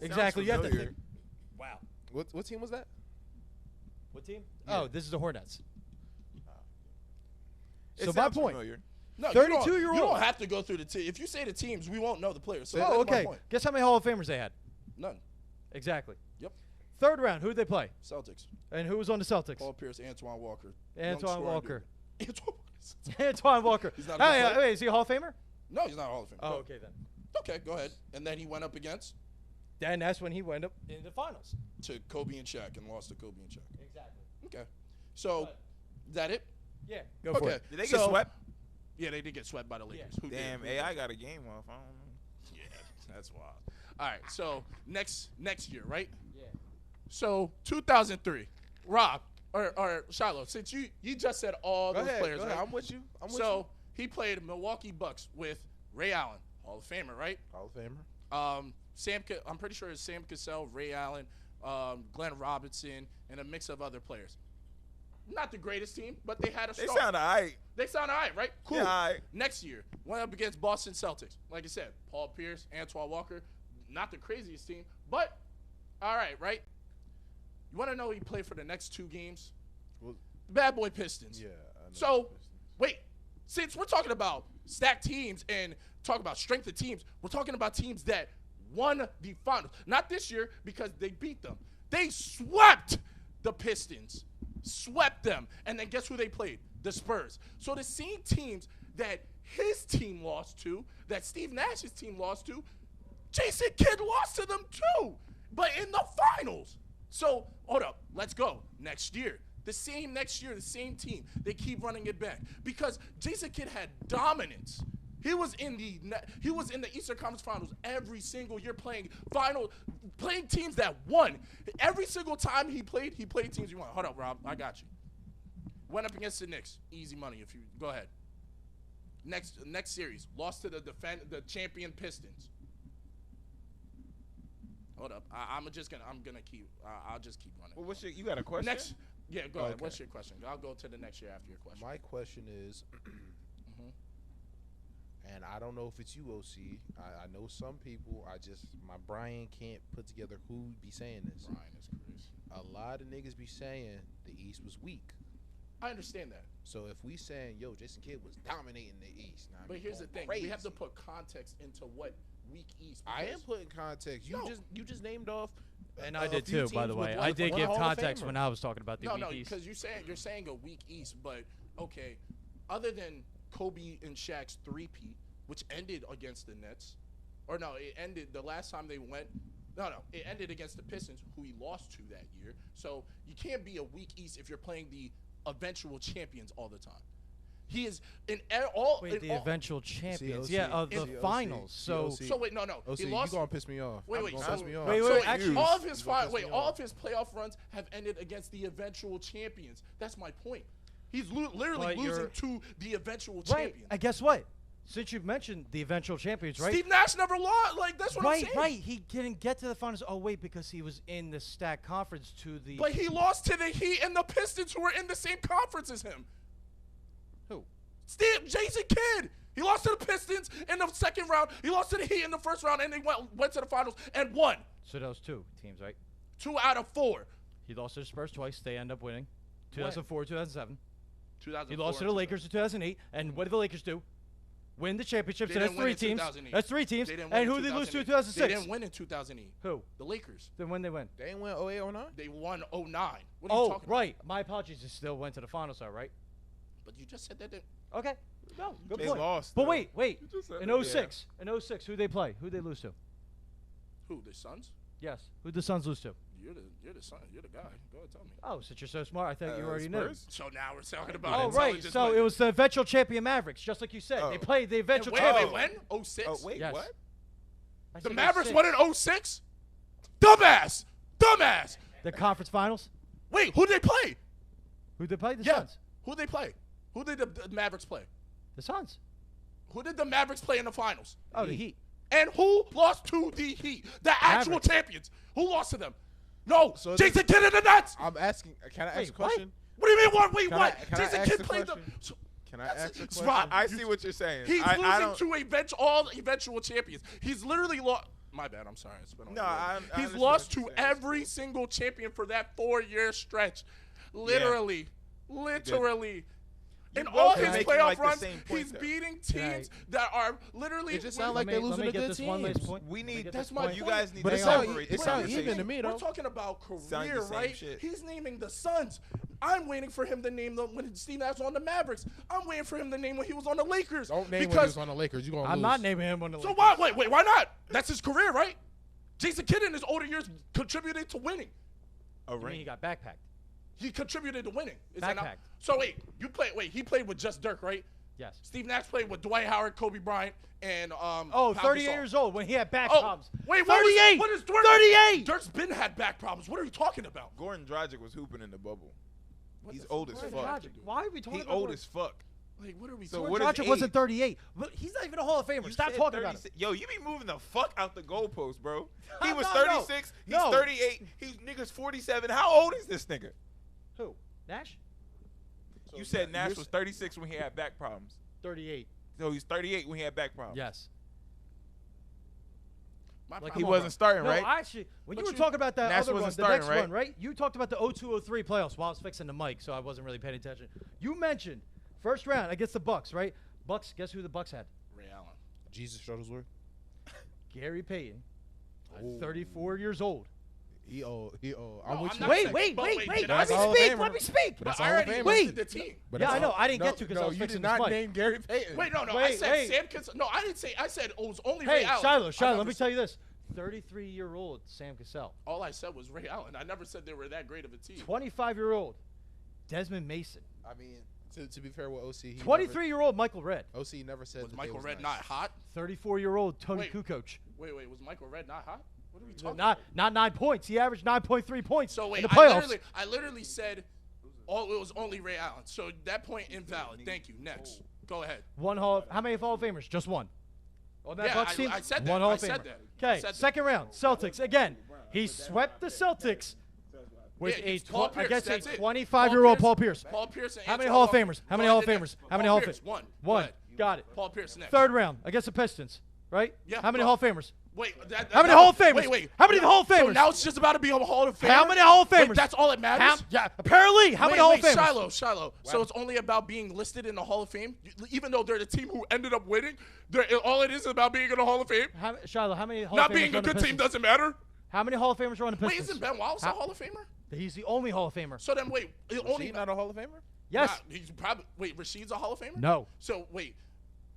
Exactly. You have to familiar. think. Wow. What team was that? What team? Yeah. Oh, this is the Hornets. It So my sounds point. familiar. No, 32-year-old. You don't have to go through the team. If you say the teams, we won't know the players. So Oh, that's my okay. point. Guess how many Hall of Famers they had? None. Exactly. Yep. Third round, who did they play? Celtics. And who was on the Celtics? Paul Pierce, Antoine Walker. Antoine Young scoring Walker. dude. Antoine Antoine Walker. He's not a good Hey, player? wait, is he a Hall of Famer? No, he's not Hall of Fame. Oh, Go- okay then. Okay, go ahead. And then he went up against Then that's when he went up in the finals. to Kobe and Shaq and lost to Kobe and Shaq. Exactly. Okay. So, But- is that it? Yeah, go for Okay. it. Did they get So- swept? Yeah, they did get swept by the Lakers. Who did? Damn, Who AI did? got a game off. I don't know. Yeah, that's wild. All right, so next year, right? Yeah. So 2003, Rob or Shiloh, since you just said all Go those ahead. players, Go ahead. right? I'm with you. I'm with So you. he played Milwaukee Bucks with Ray Allen, Hall of Famer, right? Hall of Famer. I'm pretty sure it's Sam Cassell, Ray Allen, Glenn Robinson, and a mix of other players. Not the greatest team, but they had a They start. sound alright. They sound all right, right? Cool. Yeah, all right. Next year, went up against Boston Celtics. Like I said, Paul Pierce, Antoine Walker, not the craziest team, but All right, right? You want to know who he played for the next 2 games? Well, Bad boy Pistons. Yeah. I know So, the Pistons. wait. Since we're talking about stacked teams and talking about strength of teams, we're talking about teams that won the finals. Not this year because they beat them. They swept the Pistons. Swept them. And then guess who they played? The Spurs. So the same teams that his team lost to, that Steve Nash's team lost to, Jason Kidd lost to them too. But in the finals. So, hold up. Let's go. Next year. The same next year, the same team. They keep running it back. Because Jason Kidd had dominance. He was in the Eastern Conference Finals every single year playing teams that won. Every single time he played teams you won. Hold up, Rob. I got you. Went up against the Knicks. Easy money if you go ahead. Next series, lost to the champion Pistons. Hold up. I'll just keep running. Well, you got a question? Next, yeah, go ahead. Okay. What's your question? I'll go to the next year after your question. My question is, Mhm. and I don't know if it's you, OC. I know some people. My brain can't put together who be saying this. Brian is crazy. A lot of niggas be saying the East was weak. I understand that. So if we saying, yo, Jason Kidd was dominating the East. Now, But we here's the going thing: we have crazy. to put context into what weak East. I am because- putting context. You No. just named off. And I a did few too, by teams the with way. one- I did one give Hall of context Famer. when I was talking about the No, weak East. because you're saying a weak East, but okay. Other than Kobe and Shaq's three-peat, which ended against the Nets, or no, it ended the last time they went. No, it ended against the Pistons, who he lost to that year. So you can't be a weak East if you're playing the eventual champions all the time. He is in all. Wait, in the all, eventual champions. OC, yeah, of the OC, finals. So, OC. So wait, no. OC, He lost. you gonna piss me off. Wait, You gonna so- piss me off. Wait, So actually- all of his You gonna piss me all off. of his playoff runs have ended against the eventual champions. That's my point. He's literally But you're- losing to the eventual right. champions. And guess what? Since you've mentioned the eventual champions, right? Steve Nash never lost. Like that's what I'm Right, saying. right. He didn't get to the finals. Oh, wait, because he was in the stack conference to the. But he lost to the Heat and the Pistons, who were in the same conference as him. Who? Jason Kidd. He lost to the Pistons in the second round. He lost to the Heat in the first round, and they went to the finals and won So those 2 teams, right? 2 out of 4. He lost to the Spurs twice. They end up winning. 2004, 2007. 2004. He lost to the Lakers in 2008. And what did the Lakers do? Win the championship. They So that's didn't win 3 in teams. 2008. That's 3 teams. They didn't win And in who did they lose to in 2008. 2006? They didn't win in 2008. Who? The Lakers. Then when they win? They ain't win 08, 09? They won 09. What are you Oh, talking right. My apologies. They still went to the finals, though, right? about? But you just said that. Okay. No, good They point. lost, But though. wait. You just said In that, 06. In 06, who'd they play? Who'd they lose to? Who? The Suns? Yes. Who'd the Suns lose to? You're the son. You're the guy. Go ahead, tell me. Oh, since you're so smart, I thought you already knew. Spurs? So now we're talking about. Oh, right. intelligence So like- it was the eventual champion Mavericks, just like you said. They Oh. played the And eventual wait, champion. wait, when? 06? Oh, wait, Yes. what? I The said Mavericks 06. won in 06? Dumbass! Dumbass! The conference finals. Wait, who did they play? Who'd they play? The Yeah. Suns. Who did they play? Who did the Mavericks play? The Suns. Who did the Mavericks play in the finals? Oh, the Heat. And who lost to the Heat? The actual Mavericks. champions. Who lost to them? No, So Jason Kidd and the Nets. I'm asking. Can I ask Wait, a question? What do you mean? What? Wait, Can what? I- can I Jason ask Kidd the played question? them. Can I That's- ask a it's question? Rob. I see what you're saying. He's I losing don't, to all eventual champions. He's literally lost. My bad. I'm sorry. It's been on No, the road. I He's understand lost what to you're saying. every single champion for that 4-year stretch. Literally. In You all both are his making, playoff like, the runs, same point he's there. beating Can I- teams that are literally. It just sound like they're let losing me to get good this one last teams. point. We Let me need. get That's this my point. You point. guys need But to it sound- separate it the sound conversation. even to me, though. We're talking about Sound career, the same right? shit. He's naming the Suns. I'm waiting for him to name them when Steve Nash was on the Mavericks. I'm waiting for him to name when he was on the Lakers. Don't name when he because was on the Lakers. You gonna I'm lose. not naming him on the so Lakers. why? Wait, why not? That's his career, right? Jason Kidd in his older years contributed to winning. A I mean, ring. he got backpacked. He contributed to winning. Is that not? Backpacked. So wait, he played with just Dirk, right? Yes. Steve Nash played with Dwight Howard, Kobe Bryant, and Oh, Pau 38 Gasol. years old when he had back Oh, problems. wait, 38. What is Dirk? 38. Dirk's been had back problems. What are you talking about? Gordon Dragic was hooping in the bubble. He's the old as fuck? fuck. Dragic. Why are we talking He about old Gordon? as fuck. Like, what are we So talking what about? is Dragic wasn't age? 38. But he's not even a Hall of Famer. You Stop said talking about him. 36 Yo, you be moving the fuck out the goalpost, bro. He was No, 36. no. He's 38. He's nigga's 47. How old is this nigga? Who? Nash? You said Nash was 36 when he had back problems. 38. So he's 38 when he had back problems. Yes. My Like, He come on, wasn't starting, No, right? actually, when But you were you- talking about that Nash other wasn't run, the next starting, run, right? You talked about the 02-03 playoffs while I was fixing the mic, so I wasn't really paying attention. You mentioned first round against the Bucks, right? Bucks. Guess who the Bucks had? Ray Allen. Jesus Shuttlesworth. Gary Payton, Oh. 34 years old. He old. I'm No, with I'm you. not Wait, saying- wait, but wait, wait, wait. did Let I me say- Hall of speak. Famer. Let me speak. But But that's I Hall of already Famer. listed the team. But Yeah, that's I know. all- I didn't get to because I no, was you fixing did this not mic. name Gary Payton. Wait, no. I Wait, said wait. Sam Cassell. No, I didn't say. I said it was only Hey, Ray Allen. Shiloh, I never let me said- tell you this. 33-year-old Sam Cassell. All I said was Ray Allen. I never said they were that great of a team. 25-year-old Desmond Mason. I mean, to be fair with OC, he 23-year-old Michael Redd. OC never said Was that Michael they Redd was not nice. hot? 34-year-old Tony Wait. Kukoc. Wait. Was Michael Redd not hot? What are we talking Not about? 9 points. He averaged 9.3 points So wait, in the playoffs. I literally said it was only Ray Allen. So that point invalid. Thank you. Next. Go ahead. How many Hall of Famers? Just one. On that Yeah, Bucks team? I said that. One Hall I of said Famer. that. I Okay, said that. second round. Celtics. Again, he swept the Celtics with Yeah, a, it's Paul I guess, a Pierce, that's it. 25-year-old Paul Pierce. Paul Pierce. And How many Antoine Hall of Walker. Famers? How many Go Hall of ahead, Famers? next. How many Paul Hall of Pierce, Famers? One. Go One. ahead. Got it. Paul Pierce next. Third round against the Pistons, right? Yeah, How many but- Hall of Famers? Wait. How many Hall of Famers? Wait. How many Hall of So Famers? now it's just about to be a Hall of Famer. How many Hall of Wait, Famers? that's all that matters. Apparently, how many Hall of Famers? Shiloh. So it's only about being listed in the Hall of Fame, even though they're the team who ended up winning. All it is about being in the Hall of Fame. Shiloh, how many Hall Not of Famers being are a on the good team Pistons? doesn't matter. How many Hall of Famers are on the Wait, Pistons? isn't Ben Wallace a Hall of Famer? He's the only Hall of Famer. So then wait, He not a Hall of Famer? Yes. He's probably Rashid's a Hall of Famer. No. So wait,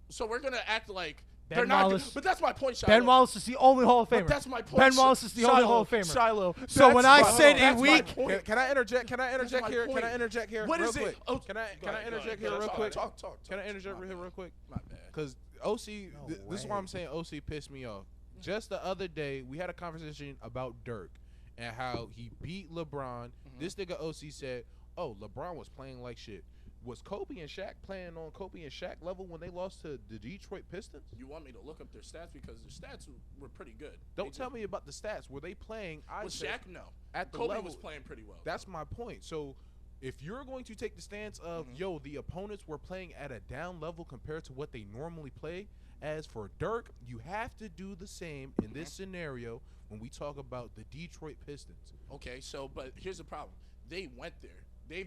so we're gonna act like Ben they're not. Wallace- But that's my point, Shiloh. Ben Wallace is the only Hall of Famer. But that's my point. Ben Wallace is the only Shiloh, Hall of Famer. Shiloh. So when I That's said my- in that's my week- point. Can I interject? Can I interject my here? Can point. I interject here? What real is it? quick? Oh, Can I go ahead, interject go here ahead. real quick? Talk. Can I interject My here bad. real quick? My bad. Because OC, this is why I'm saying OC pissed me off. Just the other day, we had a conversation about Dirk and how he beat LeBron. This nigga OC said, "Oh, LeBron was playing like shit." Was Kobe and Shaq playing on Kobe and Shaq level when they lost to the Detroit Pistons? You want me to look up their stats because their stats were pretty good. Don't tell me about the stats. Were they playing? I With said, Shaq, no. at the Kobe level, was playing pretty well. That's my point. So, if you're going to take the stance of, yo, the opponents were playing at a down level compared to what they normally play, as for Dirk, you have to do the same in this scenario when we talk about the Detroit Pistons. Okay, so but here's the problem. They went there. They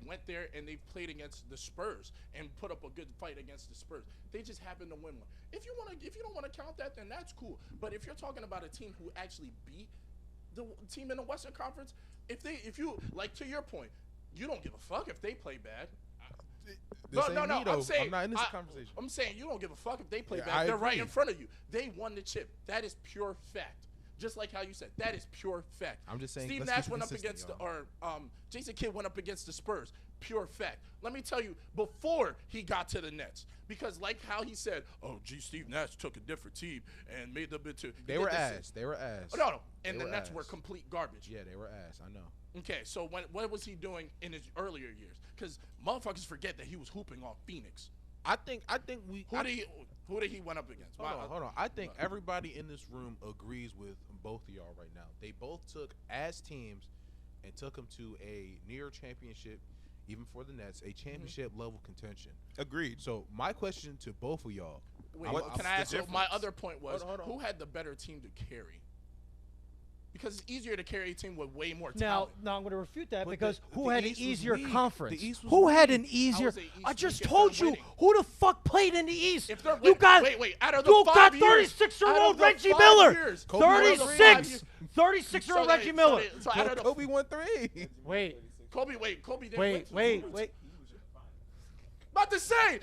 went there and they've played against the Spurs and put up a good fight against the Spurs. They just happened to win one. If you don't want to count that, then that's cool. But if you're talking about a team who actually beat the team in the Western Conference, if you like to your point, you don't give a fuck if they play bad. This No, ain't me, though. I'm saying I'm not in this conversation. I'm saying you don't give a fuck if they play Yeah, bad. I They're right agree. in front of you. They won the chip. That is pure fact. Just like how you said, that is pure fact. I'm just saying, Steve let's Nash keep it went up consistent, against Jason Kidd went up against the Spurs. Pure fact. Let me tell you, before he got to the Nets, because like how he said, "Oh, Steve Nash took a different team and made them into." They were ass. They were ass. No, and They the were Nets were ass. complete garbage. Yeah, they were ass. I know. Okay, so what was he doing in his earlier years? Because motherfuckers forget that he was hooping on Phoenix. I think we. Who did he went up against? Hold on. I think everybody in this room agrees with both of y'all right now. They both took as teams and took them to a near championship, even for the Nets, a championship level contention. Agreed. So my question to both of y'all. Wait, What's can I the ask you? My difference? other point was, Hold on. who had the better team to carry? Because it's easier to carry a team with way more Now, talent. I'm going to refute that But because the who had an East was easier weak. conference? The East was Who had weak. an easier? How is the East I just weak if told they're you winning? who the fuck played in the East. If they're You win- got wait, out of the you 5 got years, 36-year-old out of the Reggie 5 Miller. years, Kobe won 36, three. 36-year-old So Reggie they- Miller. So out of the Kobe won 3. Wait, Kobe didn't win. wait. About to say,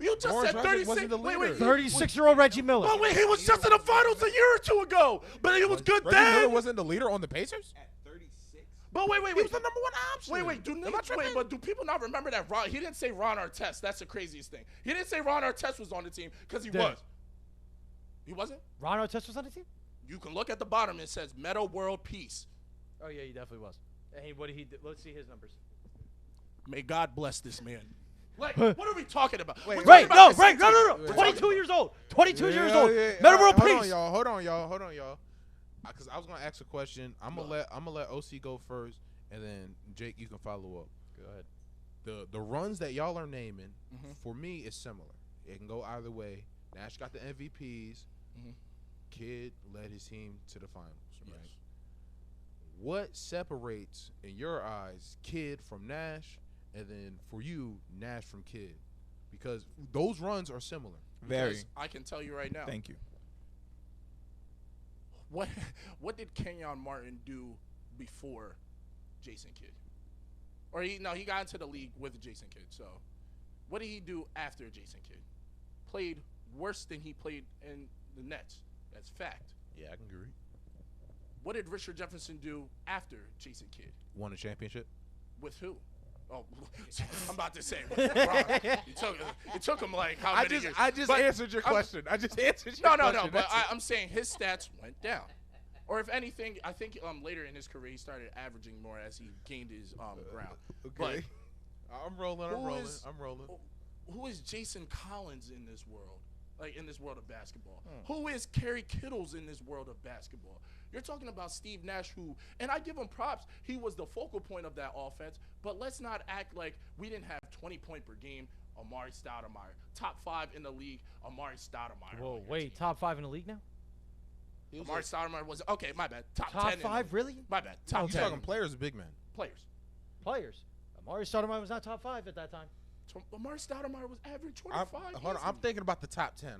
you just Orange said Magic 36. wasn't the Wait, leader. 36-year-old Reggie Miller. Oh wait, he was just in the finals a year or two ago, but he was good Reggie Miller then. wasn't the leader on the Pacers. But wait, He was the number one option. Wait, but do people not remember that Ron? He didn't say Ron Artest. That's the craziest thing. He didn't say Ron Artest was on the team because he Did. was. He wasn't. Ron Artest was on the team? You can look at the bottom. It says Meta World Peace. Oh yeah, he definitely was. And what did he do? Let's see his numbers. May God bless this man. Like, what are we talking about? Wait, We're Right, talking no, about right, this no. Wait, 22 years old. 22 years Yeah, old. yeah. Meta World Hold on, Peace. y'all. Hold on, y'all. Because I was gonna ask a question. I'm gonna let OC go first, and then Jake, you can follow up. Go ahead. The runs that y'all are naming, for me, is similar. It can go either way. Nash got the MVPs. Kidd led his team to the finals, right? Yes. What separates, in your eyes, Kidd from Nash, and then for you, Nash from Kidd? Because those runs are similar. Very. Because I can tell you right now. Thank you. What did Kenyon Martin do before Jason Kidd? Or he got into the league with Jason Kidd. So what did he do after Jason Kidd? Played worse than he played in the Nets. That's fact. Yeah, I can agree. What did Richard Jefferson do after Jason Kidd? Won a championship. With who? Oh, I'm about to say. It took him like how many years? I just But answered your question. I just answered No. your question. But That's it. I'm saying his stats went down. Or if anything, I think later in his career he started averaging more as he gained his ground. Okay. I'm rolling. Who who is Jason Collins in this world? Like in this world of basketball? Who is Kerry Kittles in this world of basketball? You're talking about Steve Nash, who, and I give him props, he was the focal point of that offense, but let's not act like we didn't have 20 point per game Amari Stoudemire. Top 5 in the league, Amari Stoudemire. Whoa, wait, top 5 in the league now? Amari Stoudemire was, okay, my bad. Top 10. Top 5, really? My bad. Top You 10. talking players or big men? Players. Players. Amari Stoudemire was not top 5 at that time. So Amari Stoudemire was averaging 25. Hold on. I'm easy. thinking about the top 10.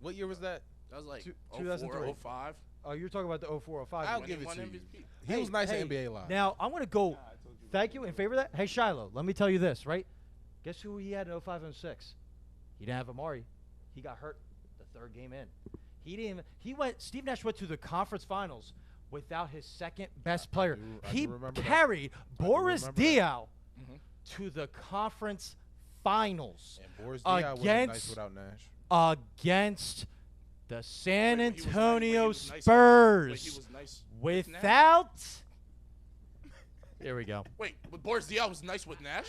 What year was that? That was like 2003. 04, 05. Oh, you're talking about the 04, 05. I'll When give he it won to you. MVP. He was nice at NBA Live. Now, I'm going to go. Thank you. In favor of that? Hey, Shiloh, let me tell you this, right? Guess who he had in 05 and 06? He didn't have Amari. He got hurt the third game in. Steve Nash went to the conference finals without his second best player. I He do remember that. carried Boris remember that. Diaw to the conference finals And Boris Diaw wasn't nice against without Nash. against the San Wait, he was Antonio nice- wait, he Spurs was nice with Nash? without. Here we go. Wait, but Boris Diaw was nice with Nash?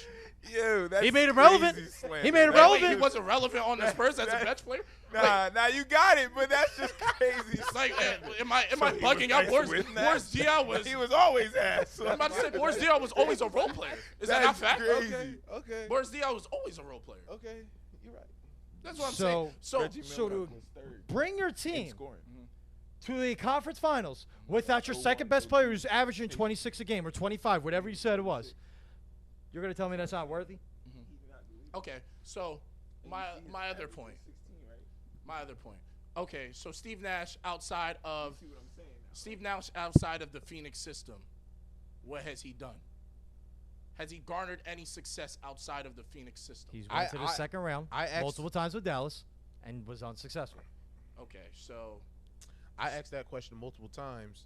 Yo, that's He made it crazy relevant. slander. He made it That- relevant. He wasn't relevant on the Spurs as a bench player? Nah, you got it, but that's just crazy. It's like, am I So he was bugging out? nice Boris with Nash. Diaw was. He was always ass. I'm about to say Boris Diaw was always a role player. Is that not fact? Crazy. Okay. Boris Diaw was always a role player. Okay. You're right. That's what I'm So- saying. So Reggie So Miller to was third bring your in team scoring. to the conference finals without your second best player who's averaging 26 a game or 25, whatever you said it was, you're going to tell me that's not worthy? okay, so my other point. My other point. Okay, so Steve Nash outside of the Phoenix system, what has he done? Has he garnered any success outside of the Phoenix system? He's went to the second round I asked- multiple times with Dallas and was unsuccessful. Okay, so I asked that question multiple times.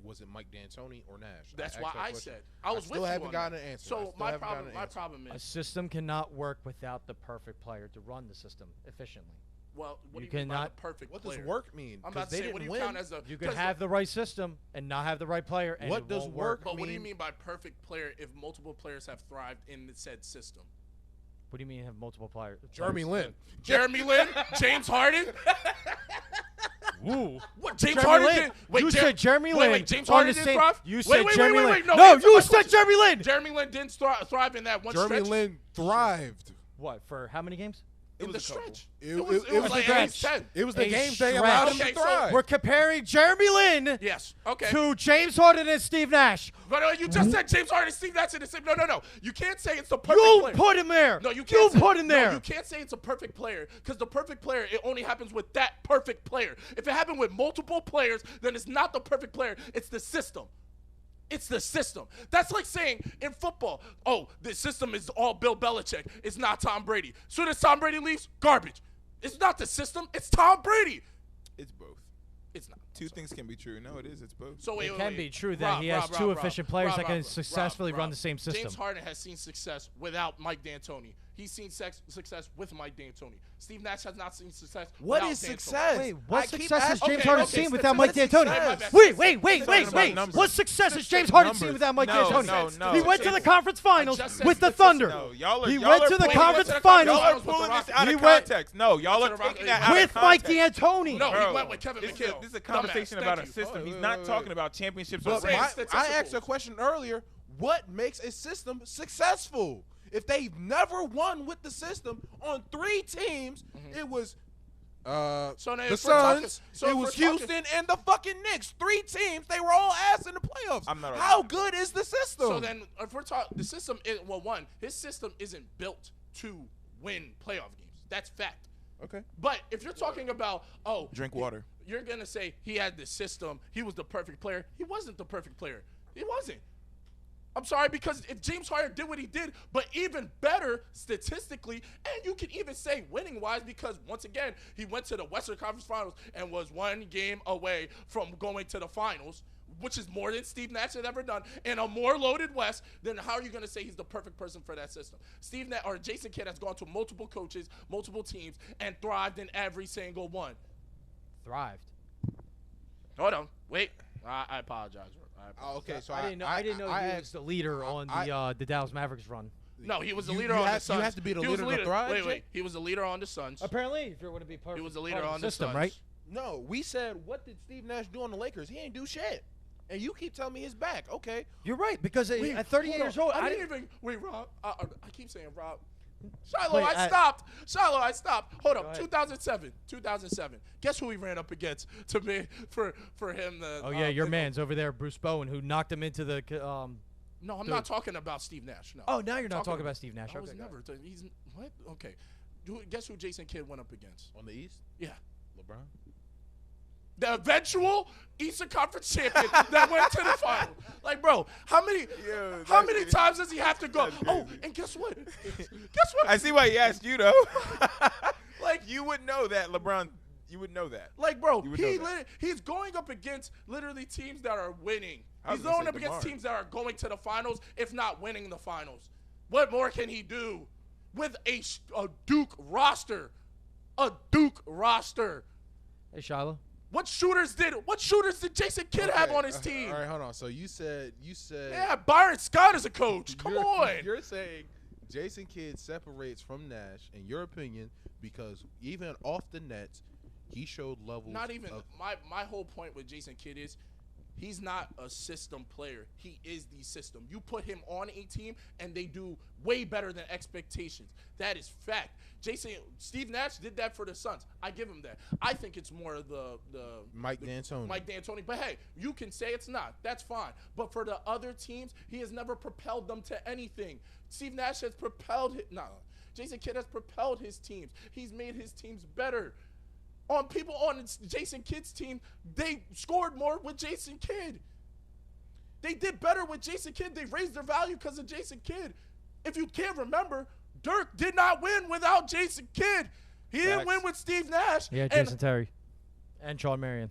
Was it Mike D'Antoni or Nash? that's asked why that I question. said I was still with you haven't on gotten that. an answer. I So still my haven't gotten problem, an my answer. problem A is, system cannot work without the perfect player to run the system efficiently. well, what you do you mean by cannot- the perfect What player? does work mean? I'm 'Cause about to they say, what do didn't you win. count as a? You could 'cause have the right system and not have the right player. And What it does won't work But what do you mean- mean by perfect player if multiple players have thrived in the said system? What do you mean have multiple players? Jeremy Lin. Jeremy Lin, James Harden. Woo. What James Jeremy Harden Lin. did? Wait, You Jer- said Jeremy wait, Lin. Wait, James on Harden the didn't same- thrive. You Wait, said wait, Jeremy wait, Lin. wait, No, answer my you said question. Jeremy Lin. Jeremy Lin didn't thrive in that one Jeremy stretch. Lin thrived. What, for how many games? In the was a couple. stretch. It It was was like at least stretch. 10. It was the A games they stretch. allowed him Okay, to so thrive. We're comparing Jeremy Lin Yes. Okay. to James Harden and Steve Nash. But you just said James Harden, Steve Nash in the same. No. You can't say it's the perfect You player. put him there. No, you can't. You put him there. No, you can't say it's a perfect player because the perfect player, it only happens with that perfect player. If it happened with multiple players, then it's not the perfect player. It's the system. It's the system. That's like saying in football, oh, the system is all Bill Belichick. It's not Tom Brady. Soon as Tom Brady leaves, garbage. It's not the system. It's Tom Brady. It's both. It's not. Two things can be true. No, it is. It's both. So wait, It wait, can wait. be true that Rob, he has Rob, two Rob, efficient Rob, players Rob, that can Rob, successfully run the same system. James Harden has seen success without Mike D'Antoni. He's seen success with Mike D'Antoni. Steve Nash has not seen success. What without is D'Antoni. success? Wait, what I keep success has asking- James Okay, Harden okay, seen without Mike statistics D'Antoni? matter. Wait. Talking about numbers. What success has James Harden seen Numbers. without Mike No, D'Antoni? no. He went to the Statistics. conference finals I just said with the statistics. Thunder. No, y'all are. He y'all went are to the pulling- conference y'all are finals Y'all are with pulling the this out He of went- context. No, y'all With are the taking that out of with Mike context. D'Antoni. No, Bro, he went with Kevin this is McHale. a conversation Dumbass, about a thank you. system. He's wait, not wait, talking wait. about championships or But saying rings. I asked a question earlier. What makes a system successful? If they've never won with the system on 3 teams, it was So then the if we're talking- Suns. so it if was we're talking- Houston and the fucking Knicks. 3 teams. They were all ass in the playoffs. I'm not How arguing. good is the system? So then, if we're talking, the system is his system isn't built to win playoff games. That's fact. okay. But if you're talking about, Drink water. you're gonna say he had the system. He was the perfect player. He wasn't the perfect player. He wasn't. I'm sorry, because if James Harden did what he did, but even better statistically, and you can even say winning-wise, because once again, he went to the Western Conference Finals and was 1 game away from going to the finals, which is more than Steve Nash had ever done, in a more loaded West, then how are you going to say he's the perfect person for that system? Steve Nash or Jason Kidd has gone to multiple coaches, multiple teams, and thrived in every single one. Thrived. Hold on, wait. I apologize. Oh, okay, so I didn't know. I didn't know he was the leader on the Dallas Mavericks run. No, he was the You- leader you on the have- Suns. you have to be the He was leader to thrive, Wait, Jake? he was the leader on the Suns. Apparently, if you're going to be perfect, He was the part leader of on the system, Suns. right? No, we said, what did Steve Nash do on the Lakers? He ain't do shit. And you keep telling me his back. Okay. You're right, because Wait, at 38 hold years on. old, I I didn't didn't. even wait, Rob. I keep saying Rob. Shiloh, Wait, I stopped. Shiloh, I stopped. Hold Go up. ahead. 2007. Guess who he ran up against to be for him to? Oh yeah, your man's over there, Bruce Bowen, who knocked him into the. No, I'm not talking about Steve Nash. No. Oh, now you're not talking about Steve Nash. I was Okay, got it. never. He's what? Okay. Guess who Jason Kidd went up against? On the East, Yeah. LeBron. The eventual Eastern Conference champion that went to the final. Like, bro, how many that's times does he have to go? That's Oh, crazy. and guess what? Guess what? I see why he asked you though. Like, you would know that, LeBron. You would know that. Like, bro, You would know that. he's going up against literally teams that are winning. I was He's gonna going say up against DeMar. teams that are going to the finals, if not winning the finals. What more can he do with a Duke roster? A Duke roster. Hey, Shiloh. What shooters did Jason Kidd have on his team? All right, hold on. So you said Yeah, Byron Scott is a coach. Come on. You're saying Jason Kidd separates from Nash, in your opinion, because even off the Nets, he showed levels. Not even of, my whole point with Jason Kidd is he's not a system player. He is the system. You put him on a team and they do way better than expectations. That is fact. Steve Nash did that for the Suns. I give him that. I think it's more of the Mike D'Antoni. Mike D'Antoni. But hey, you can say it's not. That's fine. But for the other teams, he has never propelled them to anything. Steve Nash has propelled Jason Kidd has propelled his teams. He's made his teams better. On people on Jason Kidd's team, they scored more with Jason Kidd. They did better with Jason Kidd. They raised their value because of Jason Kidd. If you can't remember, Dirk did not win without Jason Kidd. He didn't win with Steve Nash. Yeah, Jason Terry. And Sean Marion.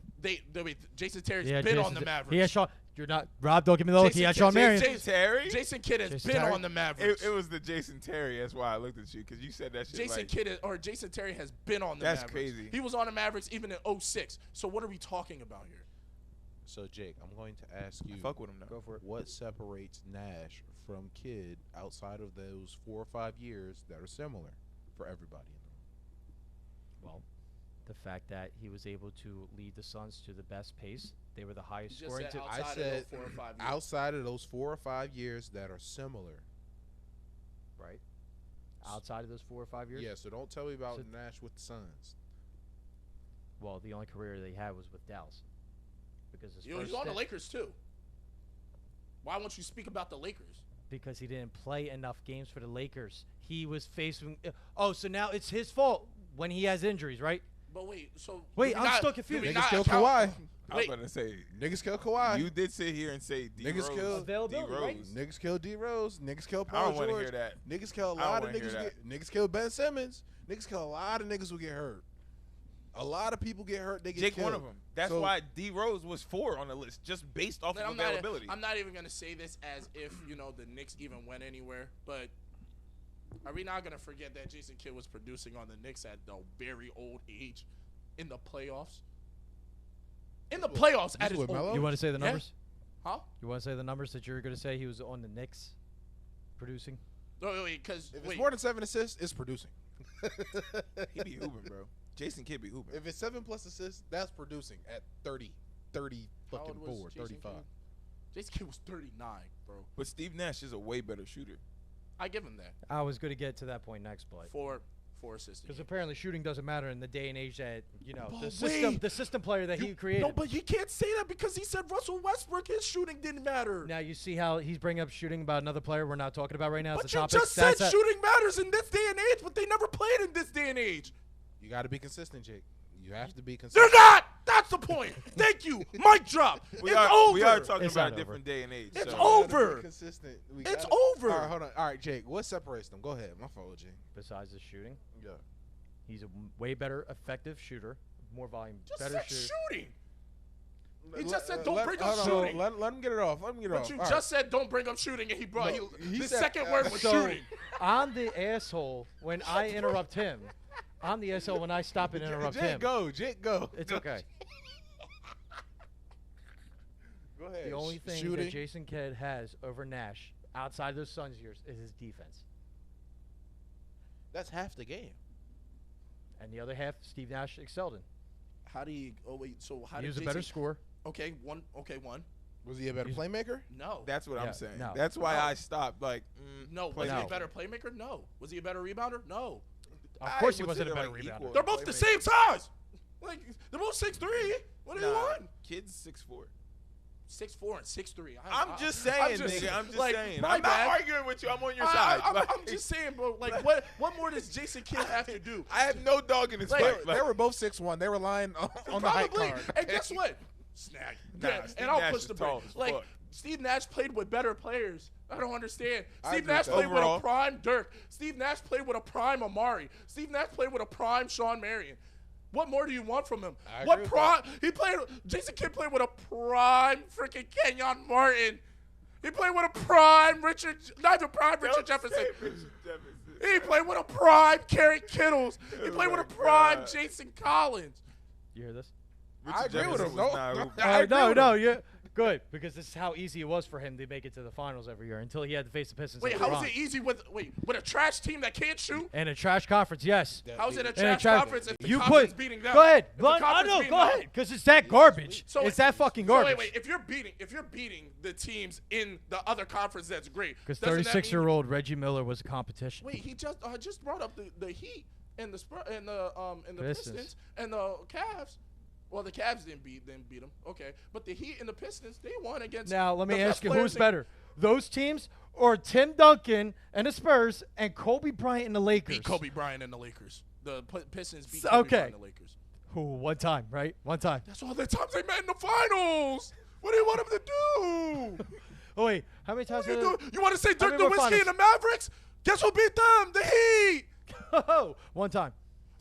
Jason Terry's Yeah, been Jason on the Mavericks. He had Sean. You're not. Rob, don't give me the look. He had Sean Marion. Terry? Jason Kidd has Jason been Terry? on the Mavericks. It was the Jason Terry. That's why I looked at you, because you said that shit. Jason Terry has been on the That's Mavericks. crazy. He was on the Mavericks even in 06. So what are we talking about here? So Jake, I'm going to ask you, Fuck with him though. Go for it. what separates Nash from Kidd outside of those 4 or 5 years that are similar for everybody in the room? Well, the fact that he was able to lead the Suns to the best pace. They were the highest Just scoring. said To, outside I of said those 4 or 5 years. outside of those 4 or 5 years that are similar. right. Outside of those 4 or 5 years. Yeah, so don't tell me about So- Nash with the Suns. Well, the only career they had was with Dallas. Because his first He's on the stint- Lakers too. Why won't you speak about the Lakers? Because he didn't play enough games for the Lakers. He was facing. Oh, so now it's his fault when he has injuries, right? But wait, so Wait, do we I'm not- still do confused. we Niggas not kill account- Kawhi. I was Wait, about to say, Niggas kill Kawhi. you did sit here and say D Niggas Rose. kill- Availability, D right? Rose. Niggas kill D Rose. Niggas kill I Paul don't want to George. hear that. Niggas kill a I don't lot of wanna hear niggas. Niggas kill Ben Simmons. Niggas kill a lot of niggas who get hurt. A lot of people get hurt. They get Jake, killed. one of them. That's So- why D Rose was 4 on the list, just based off But of availability. I'm not even gonna say this as if the Knicks even went anywhere. But are we not gonna forget that Jason Kidd was producing on the Knicks at the very old age in the playoffs? In the playoffs at this his with Melo? old. You want to say the Yeah. numbers? Huh? You want to say the numbers that you're going to say he was on the Knicks producing? No, wait, because If it's more than 7 assists, it's producing. He be hooping, bro. Jason Kidd be hooping. If it's 7 plus assists, that's producing at 30 how old fucking was 4, Jason 35. Kidd? Jason Kidd was 39, bro. But Steve Nash is a way better shooter. I give him that I was going to get to that point next, but for 4 assists. Because apparently shooting doesn't matter in the day and age that But the system player that he created. No, but you can't say that because he said Russell Westbrook, his shooting didn't matter. Now you see how he's bringing up shooting about another player we're not talking about right now. But as you a topic. just said shooting matters in this day and age, but they never played in this day and age. You got to be consistent, Jake. You have to be consistent. They're not. That's the point. Thank you. Mic drop. We It's are, over. We are talking It's about a not different day and age. It's so. over. We gotta be consistent. It's gotta- over. All right, hold on. All right, Jake. What separates them? Go ahead. My fault, Jake. Besides the shooting, Yeah. he's a way better effective shooter, more volume, Just better said shooter. shooting. He just said don't bring up hold on, shooting. Let him get it off. Let him get it But off. you All right. just said don't bring up shooting, and he brought No, he he the said- second word was So shooting. I'm the asshole when I interrupt him. I'm the asshole when I stop and interrupt Jake, him. go. Jake, go. It's okay. Go ahead. The only thing Shooting. that Jason Kidd has over Nash outside of those Suns years is his defense. That's half the game. And the other half, Steve Nash excelled in. How do you? Oh wait. So how He did was a Jason, better scorer. Okay, one. Okay, one. Was he a better He's- playmaker? No. That's what Yeah, I'm saying. no. That's why No. I stopped. Like, No. Was play he No. a better playmaker? No. Was he a better rebounder? No. Of course he would wasn't say a they're, better like, rebounder. equal They're both the playmakers. same size. Like they're both 6'3". What do you want? Kids 6'4". 6'4" and 6'3". I'm just saying, nigga. I'm just like, saying. my I'm bad. not arguing with you. I'm on your side. I'm Like, just saying, bro. Like, what more does Jason Kidd have to do? I have no dog in this Like, fight. They were both 6'1". They were lying on the height Probably. card. And guess what? Snag. Nah, Yeah, Steve and I'll Nash push is the tall break. as Like fuck. Steve Nash played with better players. I don't understand. I Steve agree Nash with played that. with a Overall. prime Dirk. Steve Nash played with a prime Amari. Steve Nash played with a prime Sean Marion. What more do you want from him? I What agree with prime? He played. Jason Kidd played with a prime freaking Kenyon Martin. He played with a prime Richard, not even prime Richard Jefferson. He played with a prime Kerry Kittles. He Oh played with my a prime God. Jason Collins. You hear this? I agree with him. No, Yeah. Good, because this is how easy it was for him to make it to the finals every year until he had to face the Pistons. Wait, and how is LeBron. it easy with a trash team that can't shoot? And a trash conference, yes. How's it a And a trash trash- conference if the You conference put. beating them? Go ahead. If the I conference know. beating Go them- ahead, because it's that garbage. So it's that fucking garbage. Wait. If you're beating the teams in the other conference, that's great. Because Doesn't that mean- 36-year-old Reggie Miller was a competition. Wait, he just brought up the Heat and the Pistons. Pistons and the Cavs. Well, the Cavs didn't beat them. Okay, but the Heat and the Pistons, they won against. Now, let me the ask best you, players who's in- better? Those teams or Tim Duncan and the Spurs and Kobe Bryant and the Lakers? Beat Kobe Bryant and the Lakers. The Pistons beat So- Kobe okay. Bryant and the Lakers. Who, one time, right? One time. That's all the times they met in the finals. What do you want them to do? Oh, wait. How many times What did do you do? You want to say How Dirk many more Nowitzki and the finals? Mavericks? Guess who beat them? The Heat. Oh, one time.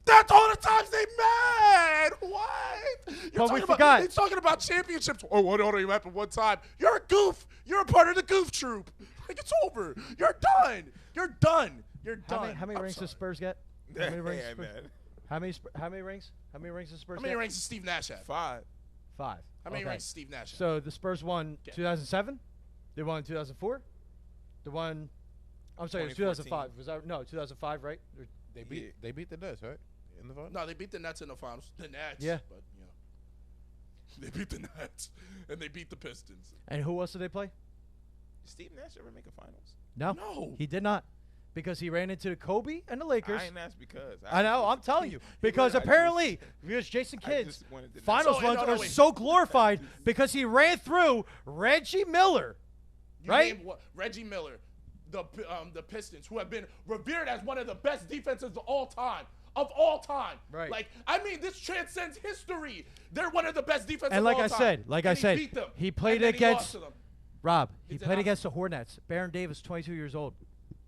That's all the times they met. What? But we forgot. He's talking about championships. Oh, what only happened one time? You're a goof. You're a part of the goof troop. Like, it's over. You're done. You're done. You're done. How many I'm rings sorry. does Spurs get? How many rings? Yeah, Spurs- man. How many rings? How many rings does Spurs How many get? rings does Steve Nash have? 5. 5. How many Okay. rings does Steve Nash have? So the Spurs won Okay. 2007. They won 2004. They won. I'm sorry, it was 2005. Was that no 2005, right? Or- They beat the Nets, right? In the final. No, they beat the Nets in the finals. The Nets. Yeah. But, they beat the Nets. And they beat the Pistons. And who else did they play? Did Steve Nash ever make a finals? No, No. he did not, because he ran into Kobe and the Lakers. I ain't asked because. I know. I'm telling you, because I just- apparently, because Jason I Kidd's just wanted to know. finals So, runs no, no, are wait. so glorified because he ran through Reggie Miller. You Right? named what? Reggie Miller, the Pistons, who have been revered as one of the best defenses of all time. Of all time. Right. Like, I mean, this transcends history. They're one of the best defenses And of like all I time. said, like I And said, beat them. he played And then he lost against- to them. Rob, he Is it played not- against the Hornets. Baron Davis, 22 years old.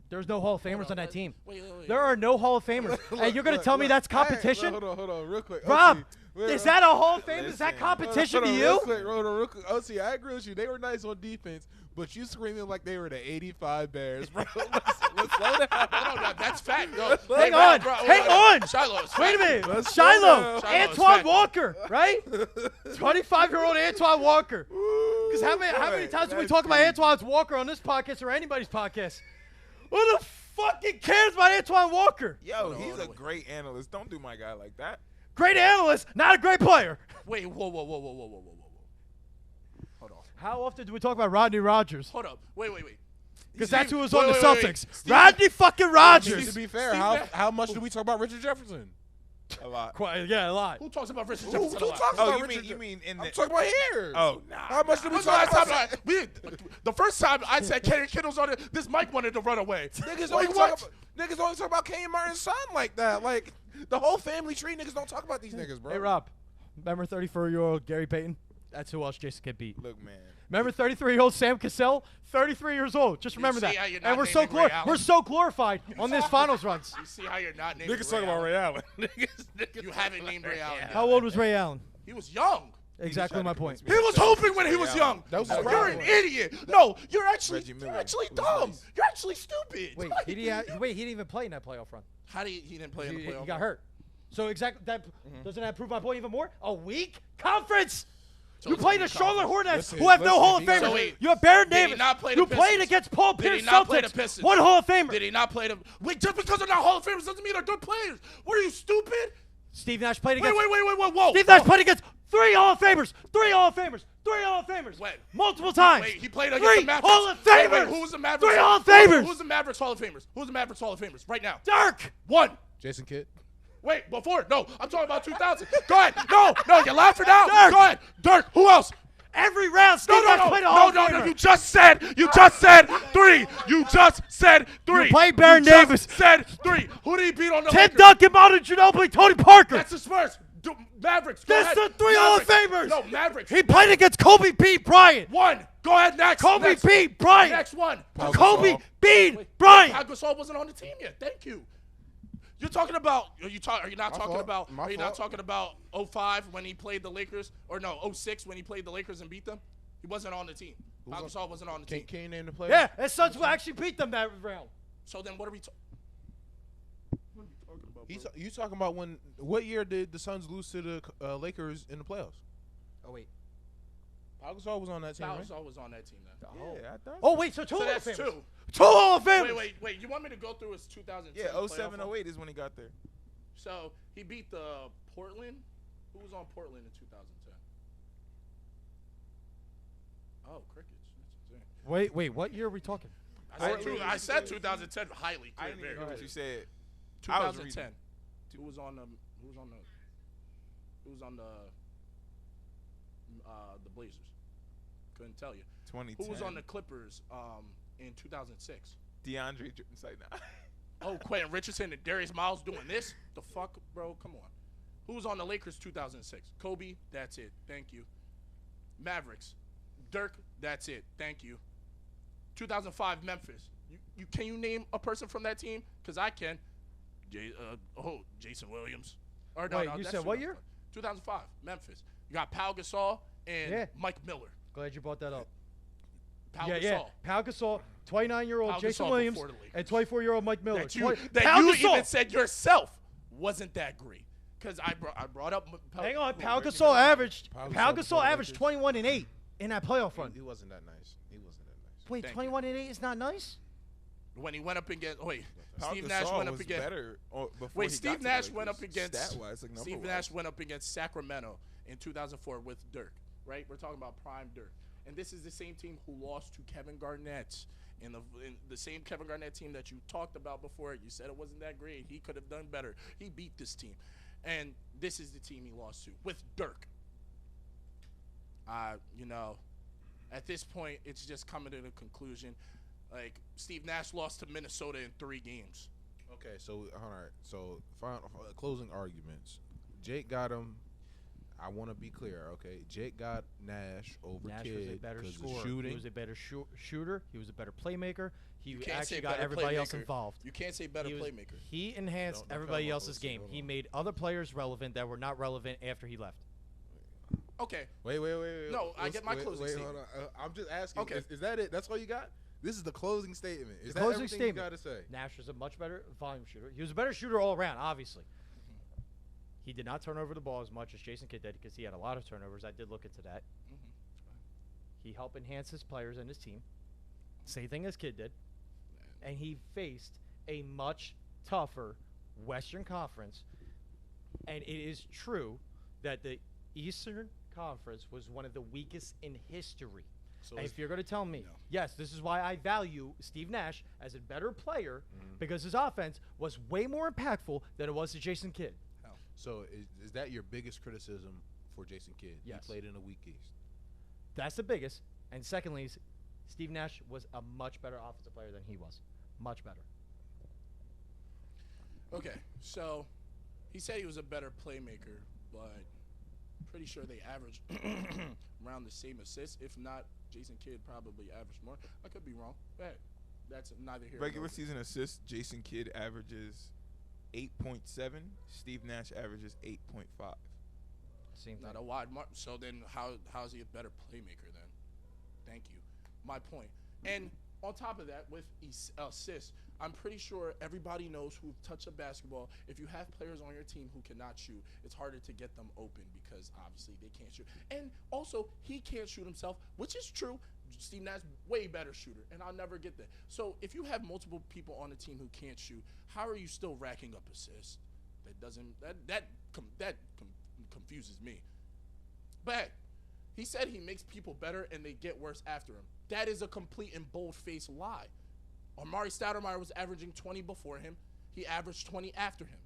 There's no Hall of Famers Hold on that team. Wait. There are no Hall of Famers. And you're going to tell me that's competition? Hold on, real quick. Rob, OC, wait, is that a Hall of Fame? Is that Listen. competition to Real you? quick, real quick. OC, I agree with you. They were nice on defense, but you screaming like they were the '85 Bears, bro. Let's slow down. No, that's fact. No. Hang on. Hang on. Shiloh, it's Wait a fact. minute. Let's Shiloh. slow down. Antoine Shiloh's Walker, right? 25-year-old Antoine Walker. Because how many times do we talk about Antoine Walker on this podcast or anybody's podcast? Who the fucking cares about Antoine Walker? Yo, he's hold a on. great analyst. Don't do my guy like that. Great analyst, not a great player. Wait, whoa. Hold on. How often do we talk about Rodney Rogers? Hold up. Wait. Because that's who was on the wait, Celtics. Steve- Rodney fucking To Rogers. be fair, Steve how Nash- how much do we talk about Richard Jefferson? A lot. Yeah, a lot. Who talks about Richard Who Jefferson? a lot? talks Oh, about you Richard mean in I'm the? talking about here. Oh, nah. How much do we When's the talk last about? time the first time I said Kenny Kittle's on it, this mic wanted to run away. Niggas Like, only what? talk about niggas only talk about Kane Martin's son like that. Like the whole family tree. Niggas don't talk about these niggas, bro. Hey, Rob. Remember 34-year-old Gary Payton? That's who else Jason Kidd beat. Look, man. Remember 33-year-old Sam Cassell? 33 years old. Just remember see that. how you're And not we're so naming Ray Allen? we're so glorified on this finals runs. You see how you're not naming Niggas talking about Ray Allen. Niggas You haven't named Ray Allen. yet. How old was Ray Allen? He was young. Exactly my point. He was hoping when he was young. That was his You're problem. an idiot. No, you're actually Reggie Miller you're was dumb. nice. You're actually stupid. Wait, he didn't even play in that playoff run. How did he didn't play in the He playoff? got hurt. So exactly that doesn't that prove my point even more? A weak conference. You it's a played the weak Charlotte conference. Hornets, Listen, who have no listen, Hall of you gotta- Famers. So wait, You have Baron did he Davis. not play the You played Pistons? against Paul Did Pierce he not play the Celtics. Pistons? One Hall of Famer. Did he not play the? Wait, just because they're not Hall of Famers doesn't mean they're good players. What are you stupid? Steve Nash played Wait, against. whoa. Steve Nash played against 3 Hall of Famers. 3 Hall of Famers. 3 Hall of Famers. When? Multiple times. Wait, he played against 3 the Mavericks. Hall of Famers. Wait, who was the Mavericks? 3 Hall of Famers. Who's the Mavericks Hall of Famers? Who's the Mavericks Hall of Famers right now? Dirk. One. Jason Kidd. Wait, before. No, I'm talking about 2000. Go ahead. No, you're laughing now. Dirk. Go ahead. Dirk. Who else? Every round, Steve Nash played a Hall of Famer. You just said 3. You just said 3. You played Baron just Davis. said 3. Who did he beat on the Tim Lakers? Duncan, Manu Ginobili, Tony Parker. That's the Spurs. Mavericks. Go That's ahead. the 3 Hall of Mavericks. Famers. No, Mavericks. He played against Kobe B. Bryant. One. Go ahead, next. Kobe next. B. Bryant. Next one. Pau Kobe Gasol. B. Pau Bryant. Gasol wasn't on the team yet. Thank you. You're talking about. Are you not My talking fault. about? My Are you not fault. talking about 05 when he played the Lakers, or no 06 when he played the Lakers and beat them? He wasn't on the team. Pau Gasol wasn't on the team. Can you name the player? Yeah, his Suns will actually beat them that round. So then what are we talking about? bro? You talking about what year did the Suns lose to the Lakers in the playoffs? Oh, wait. Pau Gasol was on that team, Pau right? Gasol was on that team then. Yeah, I thought. Oh, wait, so 2 So Hall of that's Famers. 2. 2 Hall of Famers. Wait. You want me to go through his 2010? Yeah, playoff 07, run? 08 is when he got there. So he beat the Portland. Who was on Portland in 2010? Oh, crickets. That's insane. Wait, what year are we talking? I said 2010 highly. I didn't Clear, even know very what clear. you said. I was 2010. reading. Who was on the Blazers? Couldn't tell you. 2010. Who was on the Clippers in 2006? DeAndre Say nah. Oh, Quentin Richardson and Darius Miles doing this? The fuck, bro? Come on. Who was on the Lakers 2006? Kobe. That's it. Thank you. Mavericks. Dirk. That's it. Thank you. 2005 Memphis. Can you name a person from that team? Because I can. Jason Williams. Or no, Wait, no, you that's said what year? 2005 Memphis. You got Pau Gasol and Yeah. Mike Miller. Glad you brought that up. Pau Yeah. Gasol. Pau Gasol, 29-year-old Pau Jason Gasol Williams, before the Lakers. and 24-year-old Mike Miller. That you, Pau you Gasol. even said yourself wasn't that great. Because I brought up. Hang on, Pau Reggie Gasol Miller. averaged. Pau Pau Gasol Gasol before averaged Lakers. 21 and 8 in that playoff run. He wasn't that nice. He wasn't that nice. Wait, Thank 21 and 8 is not nice? When he went up against. Pau Steve Nash Gasol went up was against. better before Wait, he Steve got to the Nash went Lakers, up against. stat-wise, like Steve number-wise. Nash went up against Sacramento in 2004 with Dirk. Right? We're talking about prime Dirk. And this is the same team who lost to Kevin Garnett. In the same Kevin Garnett team that you talked about before. You said it wasn't that great. He could have done better. He beat this team. And this is the team he lost to with Dirk. At this point, it's just coming to the conclusion. Like, Steve Nash lost to Minnesota in 3 games. Okay, so all right. So final closing arguments. Jake got him. I want to be clear, okay? Jake got Nash over Nash Kidd was a better 'cause the scorer. shooting. He was a better shooter. He was a better playmaker. He You can't actually say got better everybody else playmaker. involved. You can't say better He was- playmaker. He enhanced Don't everybody cut him off, else's OC, game. hold He on. made other players relevant that were not relevant after he left. Okay. Wait. No, I get my closing Wait, statement. hold on. I'm just asking. Okay. Is that it? That's all you got? This is the closing statement. Is that Closing everything statement. you got to say? Nash was a much better volume shooter. He was a better shooter all around, obviously. He did not turn over the ball as much as Jason Kidd did because he had a lot of turnovers. I did look into that. He helped enhance his players and his team. Same thing as Kidd did. And he faced a much tougher Western Conference. And it is true that the Eastern Conference was one of the weakest in history. So And it's- if you're going to tell me, No. yes, this is why I value Steve Nash as a better player because his offense was way more impactful than it was to Jason Kidd. So is that your biggest criticism for Jason Kidd? Yes. He played in a weak East. That's the biggest. And secondly, Steve Nash was a much better offensive player than he was. Much better. Okay, so he said he was a better playmaker, but pretty sure they averaged around the same assists. If not, Jason Kidd probably averaged more. I could be wrong. But that's neither here nor Regular there. season assists, Jason Kidd averages 8.7. Steve Nash averages 8.5. Same thing. Not a wide mark. So then how is he a better playmaker then? Thank you. My point. And on top of that, with assists, I'm pretty sure everybody knows who've touched a basketball. If you have players on your team who cannot shoot, it's harder to get them open because obviously they can't shoot. And also, he can't shoot himself, which is true. Steve Nash, way better shooter, and I'll never get that. So if you have multiple people on the team who can't shoot, how are you still racking up assists? That confuses me. But he said he makes people better and they get worse after him. That is a complete and bold-faced lie. Amari Stoudemire was averaging 20 before him. He averaged 20 after him.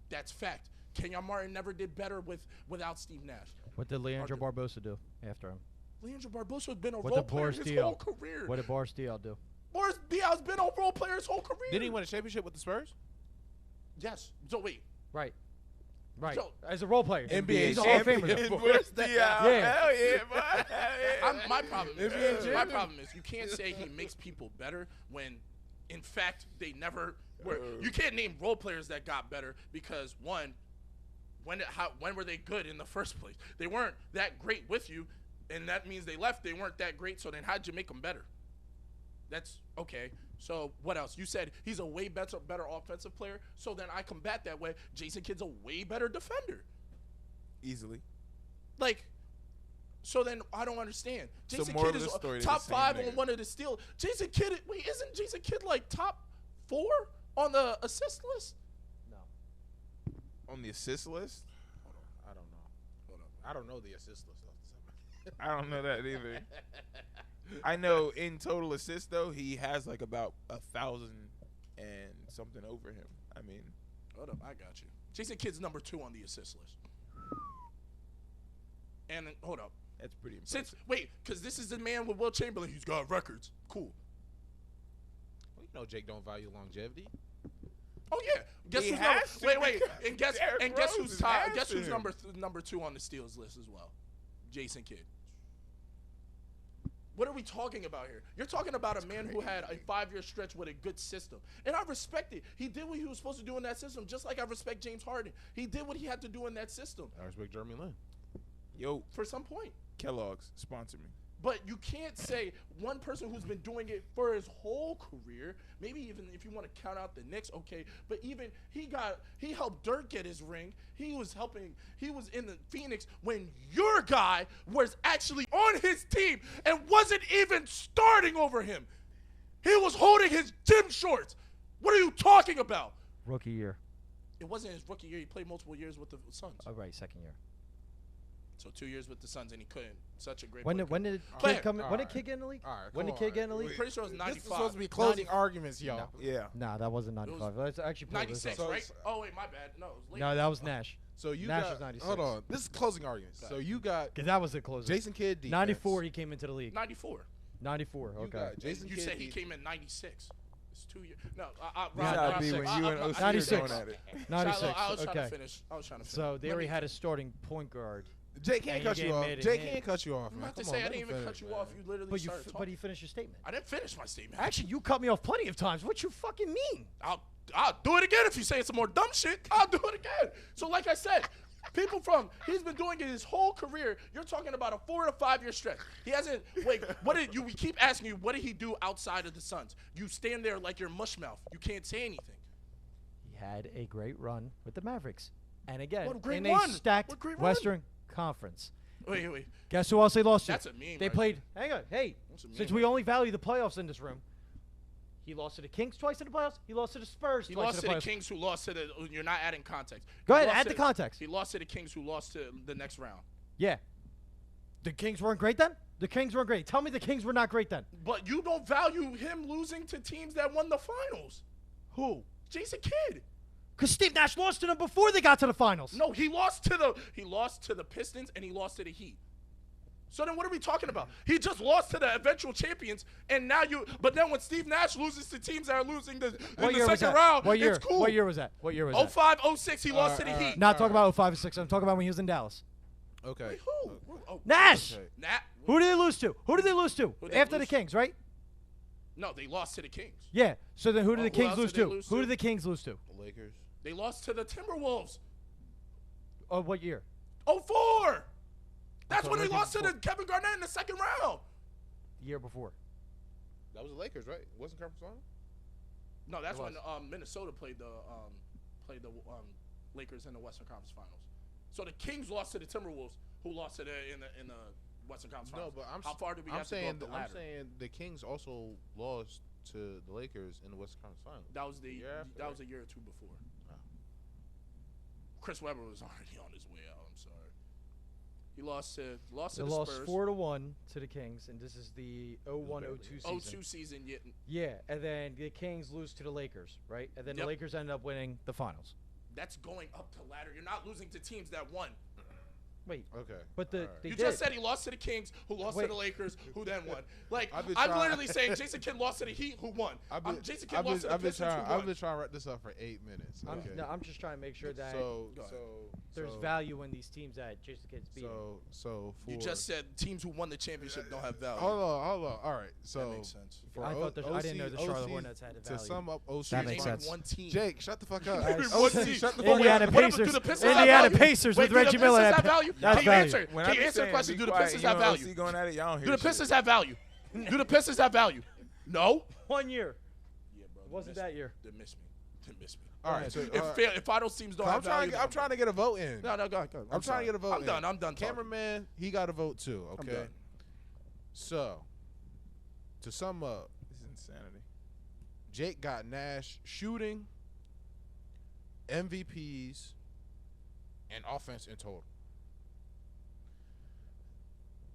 That's fact. Kenyon Martin never did better without Steve Nash. What did Leandro Barbosa do after him? Leandro Barbosa has been a What role did player Boris his Diaw? whole career. What did Boris Diaw do? Boris Diaw's been a role player his whole career. Didn't he win a championship with the Spurs? Yes. So wait. Right. Right. So- As a role player. NBA He's a Hall of Famer. champion. though. Boris Diaw. Yeah. Hell yeah, boy. Hell yeah. My problem is NBA my champion. problem is you can't say he makes people better when, in fact, they never were. You can't name role players that got better because one, when were they good in the first place? They weren't that great with you, and that means they left. They weren't that great. So then how'd you make them better? That's okay. So what else? You said he's a way better offensive player. So then I combat that way. Jason Kidd's a way better defender. Easily. Like, so then I don't understand. So Jason moral Kidd of is the story, they're top the same 5 nigga. on one of the steals. Jason Kidd, wait, isn't Jason Kidd like top 4 on the assist list? No. On the assist list? I don't know. I don't know the assist list off the top. I don't know that either. I know in total assists though, he has like about 1,000 and something over him. I mean, Hold up, I got you. Jason Kidd's number 2 on the assist list. And hold up. that's pretty impressive. Because this is the man with Will Chamberlain. He's got records. Cool. Well, you know Jake don't value longevity. Oh yeah. Guess He who's has to wait. because And guess Derrick who's Rose top, has guess who's to. number 2 on the steals list as well? Jason Kidd. What are we talking about here? You're talking about a man who had a 5-year stretch with a good system. And I respect it. He did what he was supposed to do in that system, just like I respect James Harden. He did what he had to do in that system I respect Jeremy Lin. Yo, for some point. Kellogg's, sponsor me. But you can't say one person who's been doing it for his whole career, maybe even if you want to count out the Knicks, okay, but even he helped Dirk get his ring. He was in the Phoenix when your guy was actually on his team and wasn't even starting over him. He was holding his gym shorts. What are you talking about? Rookie year. It wasn't his rookie year. He played multiple years with the Suns. Oh, right. Second year. So 2 years with the Suns, and he couldn't. Such a great When player. did Player. Kid come? When did Alright. Kid get in the league? All right, When did come Kid on. get in the league? I'm pretty sure it was 95. This is supposed to be closing 90 arguments, y'all. No. Yeah. Nah, that wasn't 95. Let's actually pull this 96, up. So right? it's- Oh, wait, my bad. No, it was later. No, that was Nash. So you Nash got was 96. hold on. This is closing arguments. So you got Cause that was the closer. Jason Kidd defense. 94, he came into the league. 94. 94. You Okay. got Jason You Kidd said he def- came in 96. It's 2 years. No, You gotta be when you and OC are 96. going at it. 96. Shiloh, I was trying to Okay. finish. So they Let already me- had a starting point guard. Jay can't And cut you you gave off. mid Jay and hit. can't cut you off, I'm man. about to Come say, on, I let didn't him even finish, cut you man. off. You literally But started but talking. you finished your statement. I didn't finish my statement. Actually, you cut me off plenty of times. What you fucking mean? I'll do it again if you say some more dumb shit. I'll do it again. So like I said, he's been doing it his whole career. You're talking about a 4 to 5 year stretch. He hasn't. Wait, we keep asking you, what did he do outside of the Suns? You stand there like you're mush mouth. You can't say anything. He had a great run with the Mavericks, and again What great in run? a stacked What great run? Western Conference. Wait. Guess who else they lost to? That's a meme They right played. Hang on. Hey, That's a since meme we only value the playoffs in this room, he lost to the Kings twice in the playoffs. He lost to the Spurs He twice lost in to the the playoffs. Kings, who lost to the. You're not adding context. Go He ahead, lost add to the context. He lost to the Kings, who lost to the next round. Yeah. The Kings weren't great then? The Kings weren't great. Tell me the Kings were not great then. But you don't value him losing to teams that won the finals. Who? Jason Kidd. Because Steve Nash lost to them before they got to the finals. No, he lost to the Pistons and he lost to the Heat. So then what are we talking about? He just lost to the eventual champions, and now but then when Steve Nash loses to teams that are losing in the second round, What year? it's cool. What year was that? What year was that? 05, 06, he lost to the Heat. Not talking about 05 and 06. I'm talking about when he was in Dallas. Okay. Wait, who? Oh, Nash! Okay. Who did they lose to? Who did they lose to? Who did they After the lose? Kings, right? No, they lost to the Kings. Yeah. So then who did Oh, the who Kings else lose did they to? lose Who to? did the Kings lose to? The Lakers. They lost to the Timberwolves. Oh, what year? 04. That's So when they Lakers lost to before. the Kevin Garnett in the second round. The year before. That was the Lakers, right? Wasn't conference final? No, that's It when was. Minnesota played the Lakers in the Western Conference Finals. So the Kings lost to the Timberwolves, who lost to in the Western Conference No, Finals. but How far do we have to go up the ladder? I'm saying the Kings also lost to the Lakers in the Western Conference Finals. That was after, that was a year or two before. Oh. Chris Webber was already on his way out. I'm sorry. He lost to They the lost Spurs. 4-1 to the Kings, and this is the 01-02 season. 02 season. Yeah. Yeah, and then the Kings lose to the Lakers, right? And then the Yep. Lakers ended up winning the finals. That's going up the ladder. You're not losing to teams that won. Wait, Okay. but the All right. they You did. just said he lost to the Kings, who lost to Wait. the Lakers, who then won. Like, I've I'm been trying- literally saying Jason Kidd lost to the Heat, who won. Jason Kidd lost to the Pistons, who I've won. been trying to wrap this up for 8 minutes. Okay. I'm just trying to make sure that so Go ahead. there's value in these teams that Jason Kidd's beating. So for You just said teams who won the championship don't have value. hold on. All right. So That makes sense. for I thought I didn't know the Charlotte OC Hornets had a to value. sum up OC's That makes run- sense. One team. Jake, shut the fuck up. Nice. OC, shut the fuck Indiana up. Pacers. Do the Pistons have Indiana value? Pacers Wait, with do the Reggie Miller. Pistons have value? That's Can you value. answer? When Can I you be answer the saying, question? be Do the quiet, Pistons you have and value? OC going at it, y'all don't hear Do the shit. Pistons have value? Do the Pistons have value? No. 1 year. Yeah, bro. It wasn't that year. They missed me. They missed me. All right. So If finals teams don't I'm have value, trying. I'm trying to get a vote in. No, go ahead. I'm trying to get a vote. I'm done. I'm done. talking. Cameraman, he got a vote too. I'm Okay. done. So, to sum up, This is insanity. Jake got Nash shooting, MVPs, and offense in total.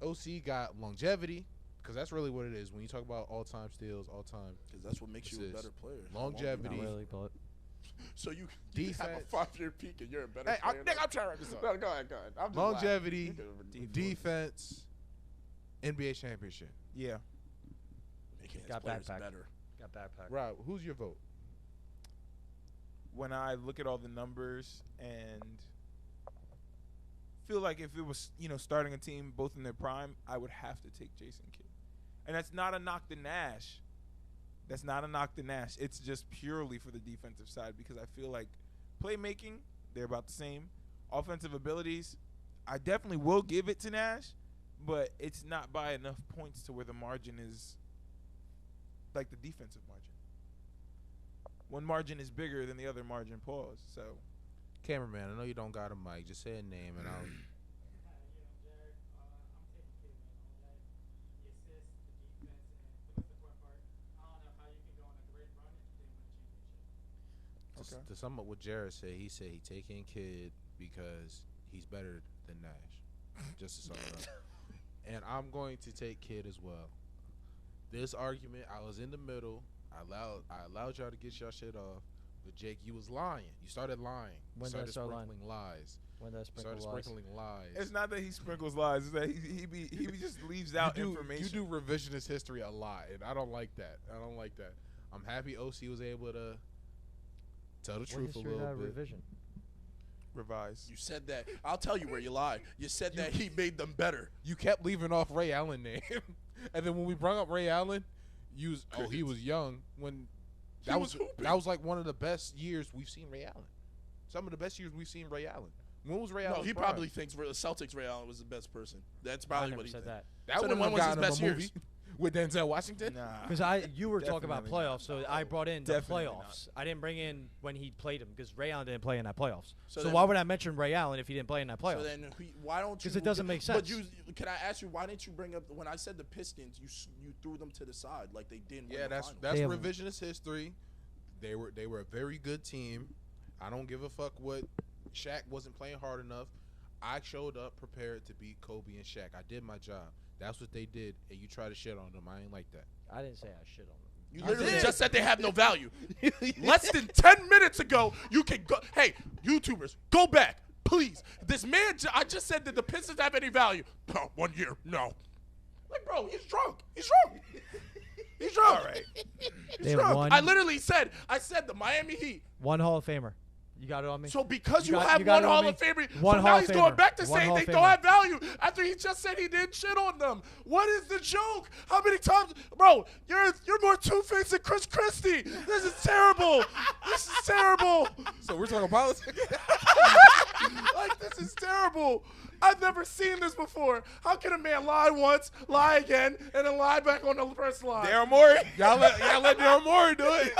OC got longevity, because that's really what it is. When you talk about all-time steals, all-time Because that's what makes you a Assists. better player. Longevity. Not really, but So you can have a Defense. 5-year peak and you're a better Hey, player. I'm trying to wrap this up. No, go ahead. I'm just Longevity, laughing. defense, NBA championship. Yeah. Making his Got players backpack. better. got backpack. Rob, who's your vote? When I look at all the numbers and feel like if it was, starting a team both in their prime, I would have to take Jason Kidd. And that's not a knock to Nash. That's not a knock to Nash. It's just purely for the defensive side because I feel like playmaking, they're about the same. Offensive abilities, I definitely will give it to Nash, but it's not by enough points to where the margin is like the defensive margin. One margin is bigger than the other margin. Pause. So, Cameraman, I know you don't got a mic. Just say a name and I'll. Okay. To sum up what Jared said, he said he taking Kidd because he's better than Nash. Just to sum it up. And I'm going to take Kidd as well. This argument, I was in the middle. I allowed y'all to get y'all shit off. But Jake, you was lying. You started lying. When You did I started start lying? sprinkling lies. When that You sprinkle started lies. sprinkling lies. it's not that he sprinkles lies. It's that he just leaves out information. You do revisionist history a lot, and I don't like that. I'm happy OC was able to tell the What truth a history little had bit. revision? Revise. You said that. I'll tell you where you lied. You said that he made them better. You kept leaving off Ray Allen name, and then when we brought up Ray Allen, he was young when He was hooping. that was like one of the best years we've seen Ray Allen. Some of the best years we've seen Ray Allen. When was Ray Allen? No, he probably thinks the Celtics Ray Allen was the best person. That's I probably never what he said thinks. that. that So then wouldn't when have was his gotten him best a movie with Denzel Washington. Nah. Because you were talking about Definitely not. playoffs, so I brought in the Definitely playoffs. I didn't bring in when he played him because Ray Allen didn't play in that playoffs. So So, then- why would I mention Ray Allen if he didn't play in that playoffs? So then, why don't you? 'Cause it doesn't make But sense. can I ask you why didn't you bring up when I said the Pistons? You threw them to the side like they didn't. Yeah, win the that's finals. that's They have- revisionist history. They were a very good team. I don't give a fuck what Shaq wasn't playing hard enough. I showed up prepared to beat Kobe and Shaq. I did my job. That's what they did, and you try to shit on them. I ain't like that. I didn't say I shit on them. You literally just said they have no value. Less than 10 minutes ago, you can go. Hey, YouTubers, go back, please. This man, I just said that the Pistons have any value. No, 1 year, no. Like, bro, he's drunk. He's drunk. He's drunk. All right. They He's have drunk. I literally said, the Miami Heat. one Hall of Famer. You got it on me? So because You you, got- have you got one it on Hall me? of Famer, One so Hall now of he's going Famer. back to One saying Hall they of don't Famer. have value after he just said he didn't shit on them. What is the joke? How many times, bro? You're more two-faced than Chris Christie. This is terrible. This is terrible. So we're talking politics. Like, this is terrible. I've never seen this before. How can a man lie once, lie again, and then lie back on the first lie? Daryl Morey. y'all let Daryl Morey do it.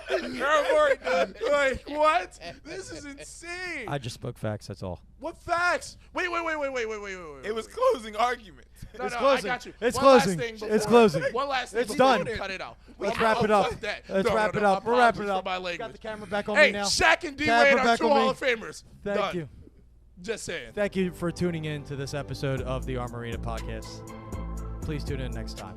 Daryl Morey did. Like, what? This is insane. I just spoke facts. That's all. What facts? Wait. It was closing argument. No, It's no, closing. I got you. It's One closing. last thing It's before- closing. One last thing. It's before done. we Cut it out. Let's No, wrap it up. fuck that. Let's No, wrap no, it no, up. We'll wrap it apologies for up. my Got the language. camera back on Hey, me now. Shaq and Camera D-Wade are back two on me. Hall of Famers. Thank Done. you. Just saying. Thank you for tuning in to this episode of the Armarena podcast. Please tune in next time.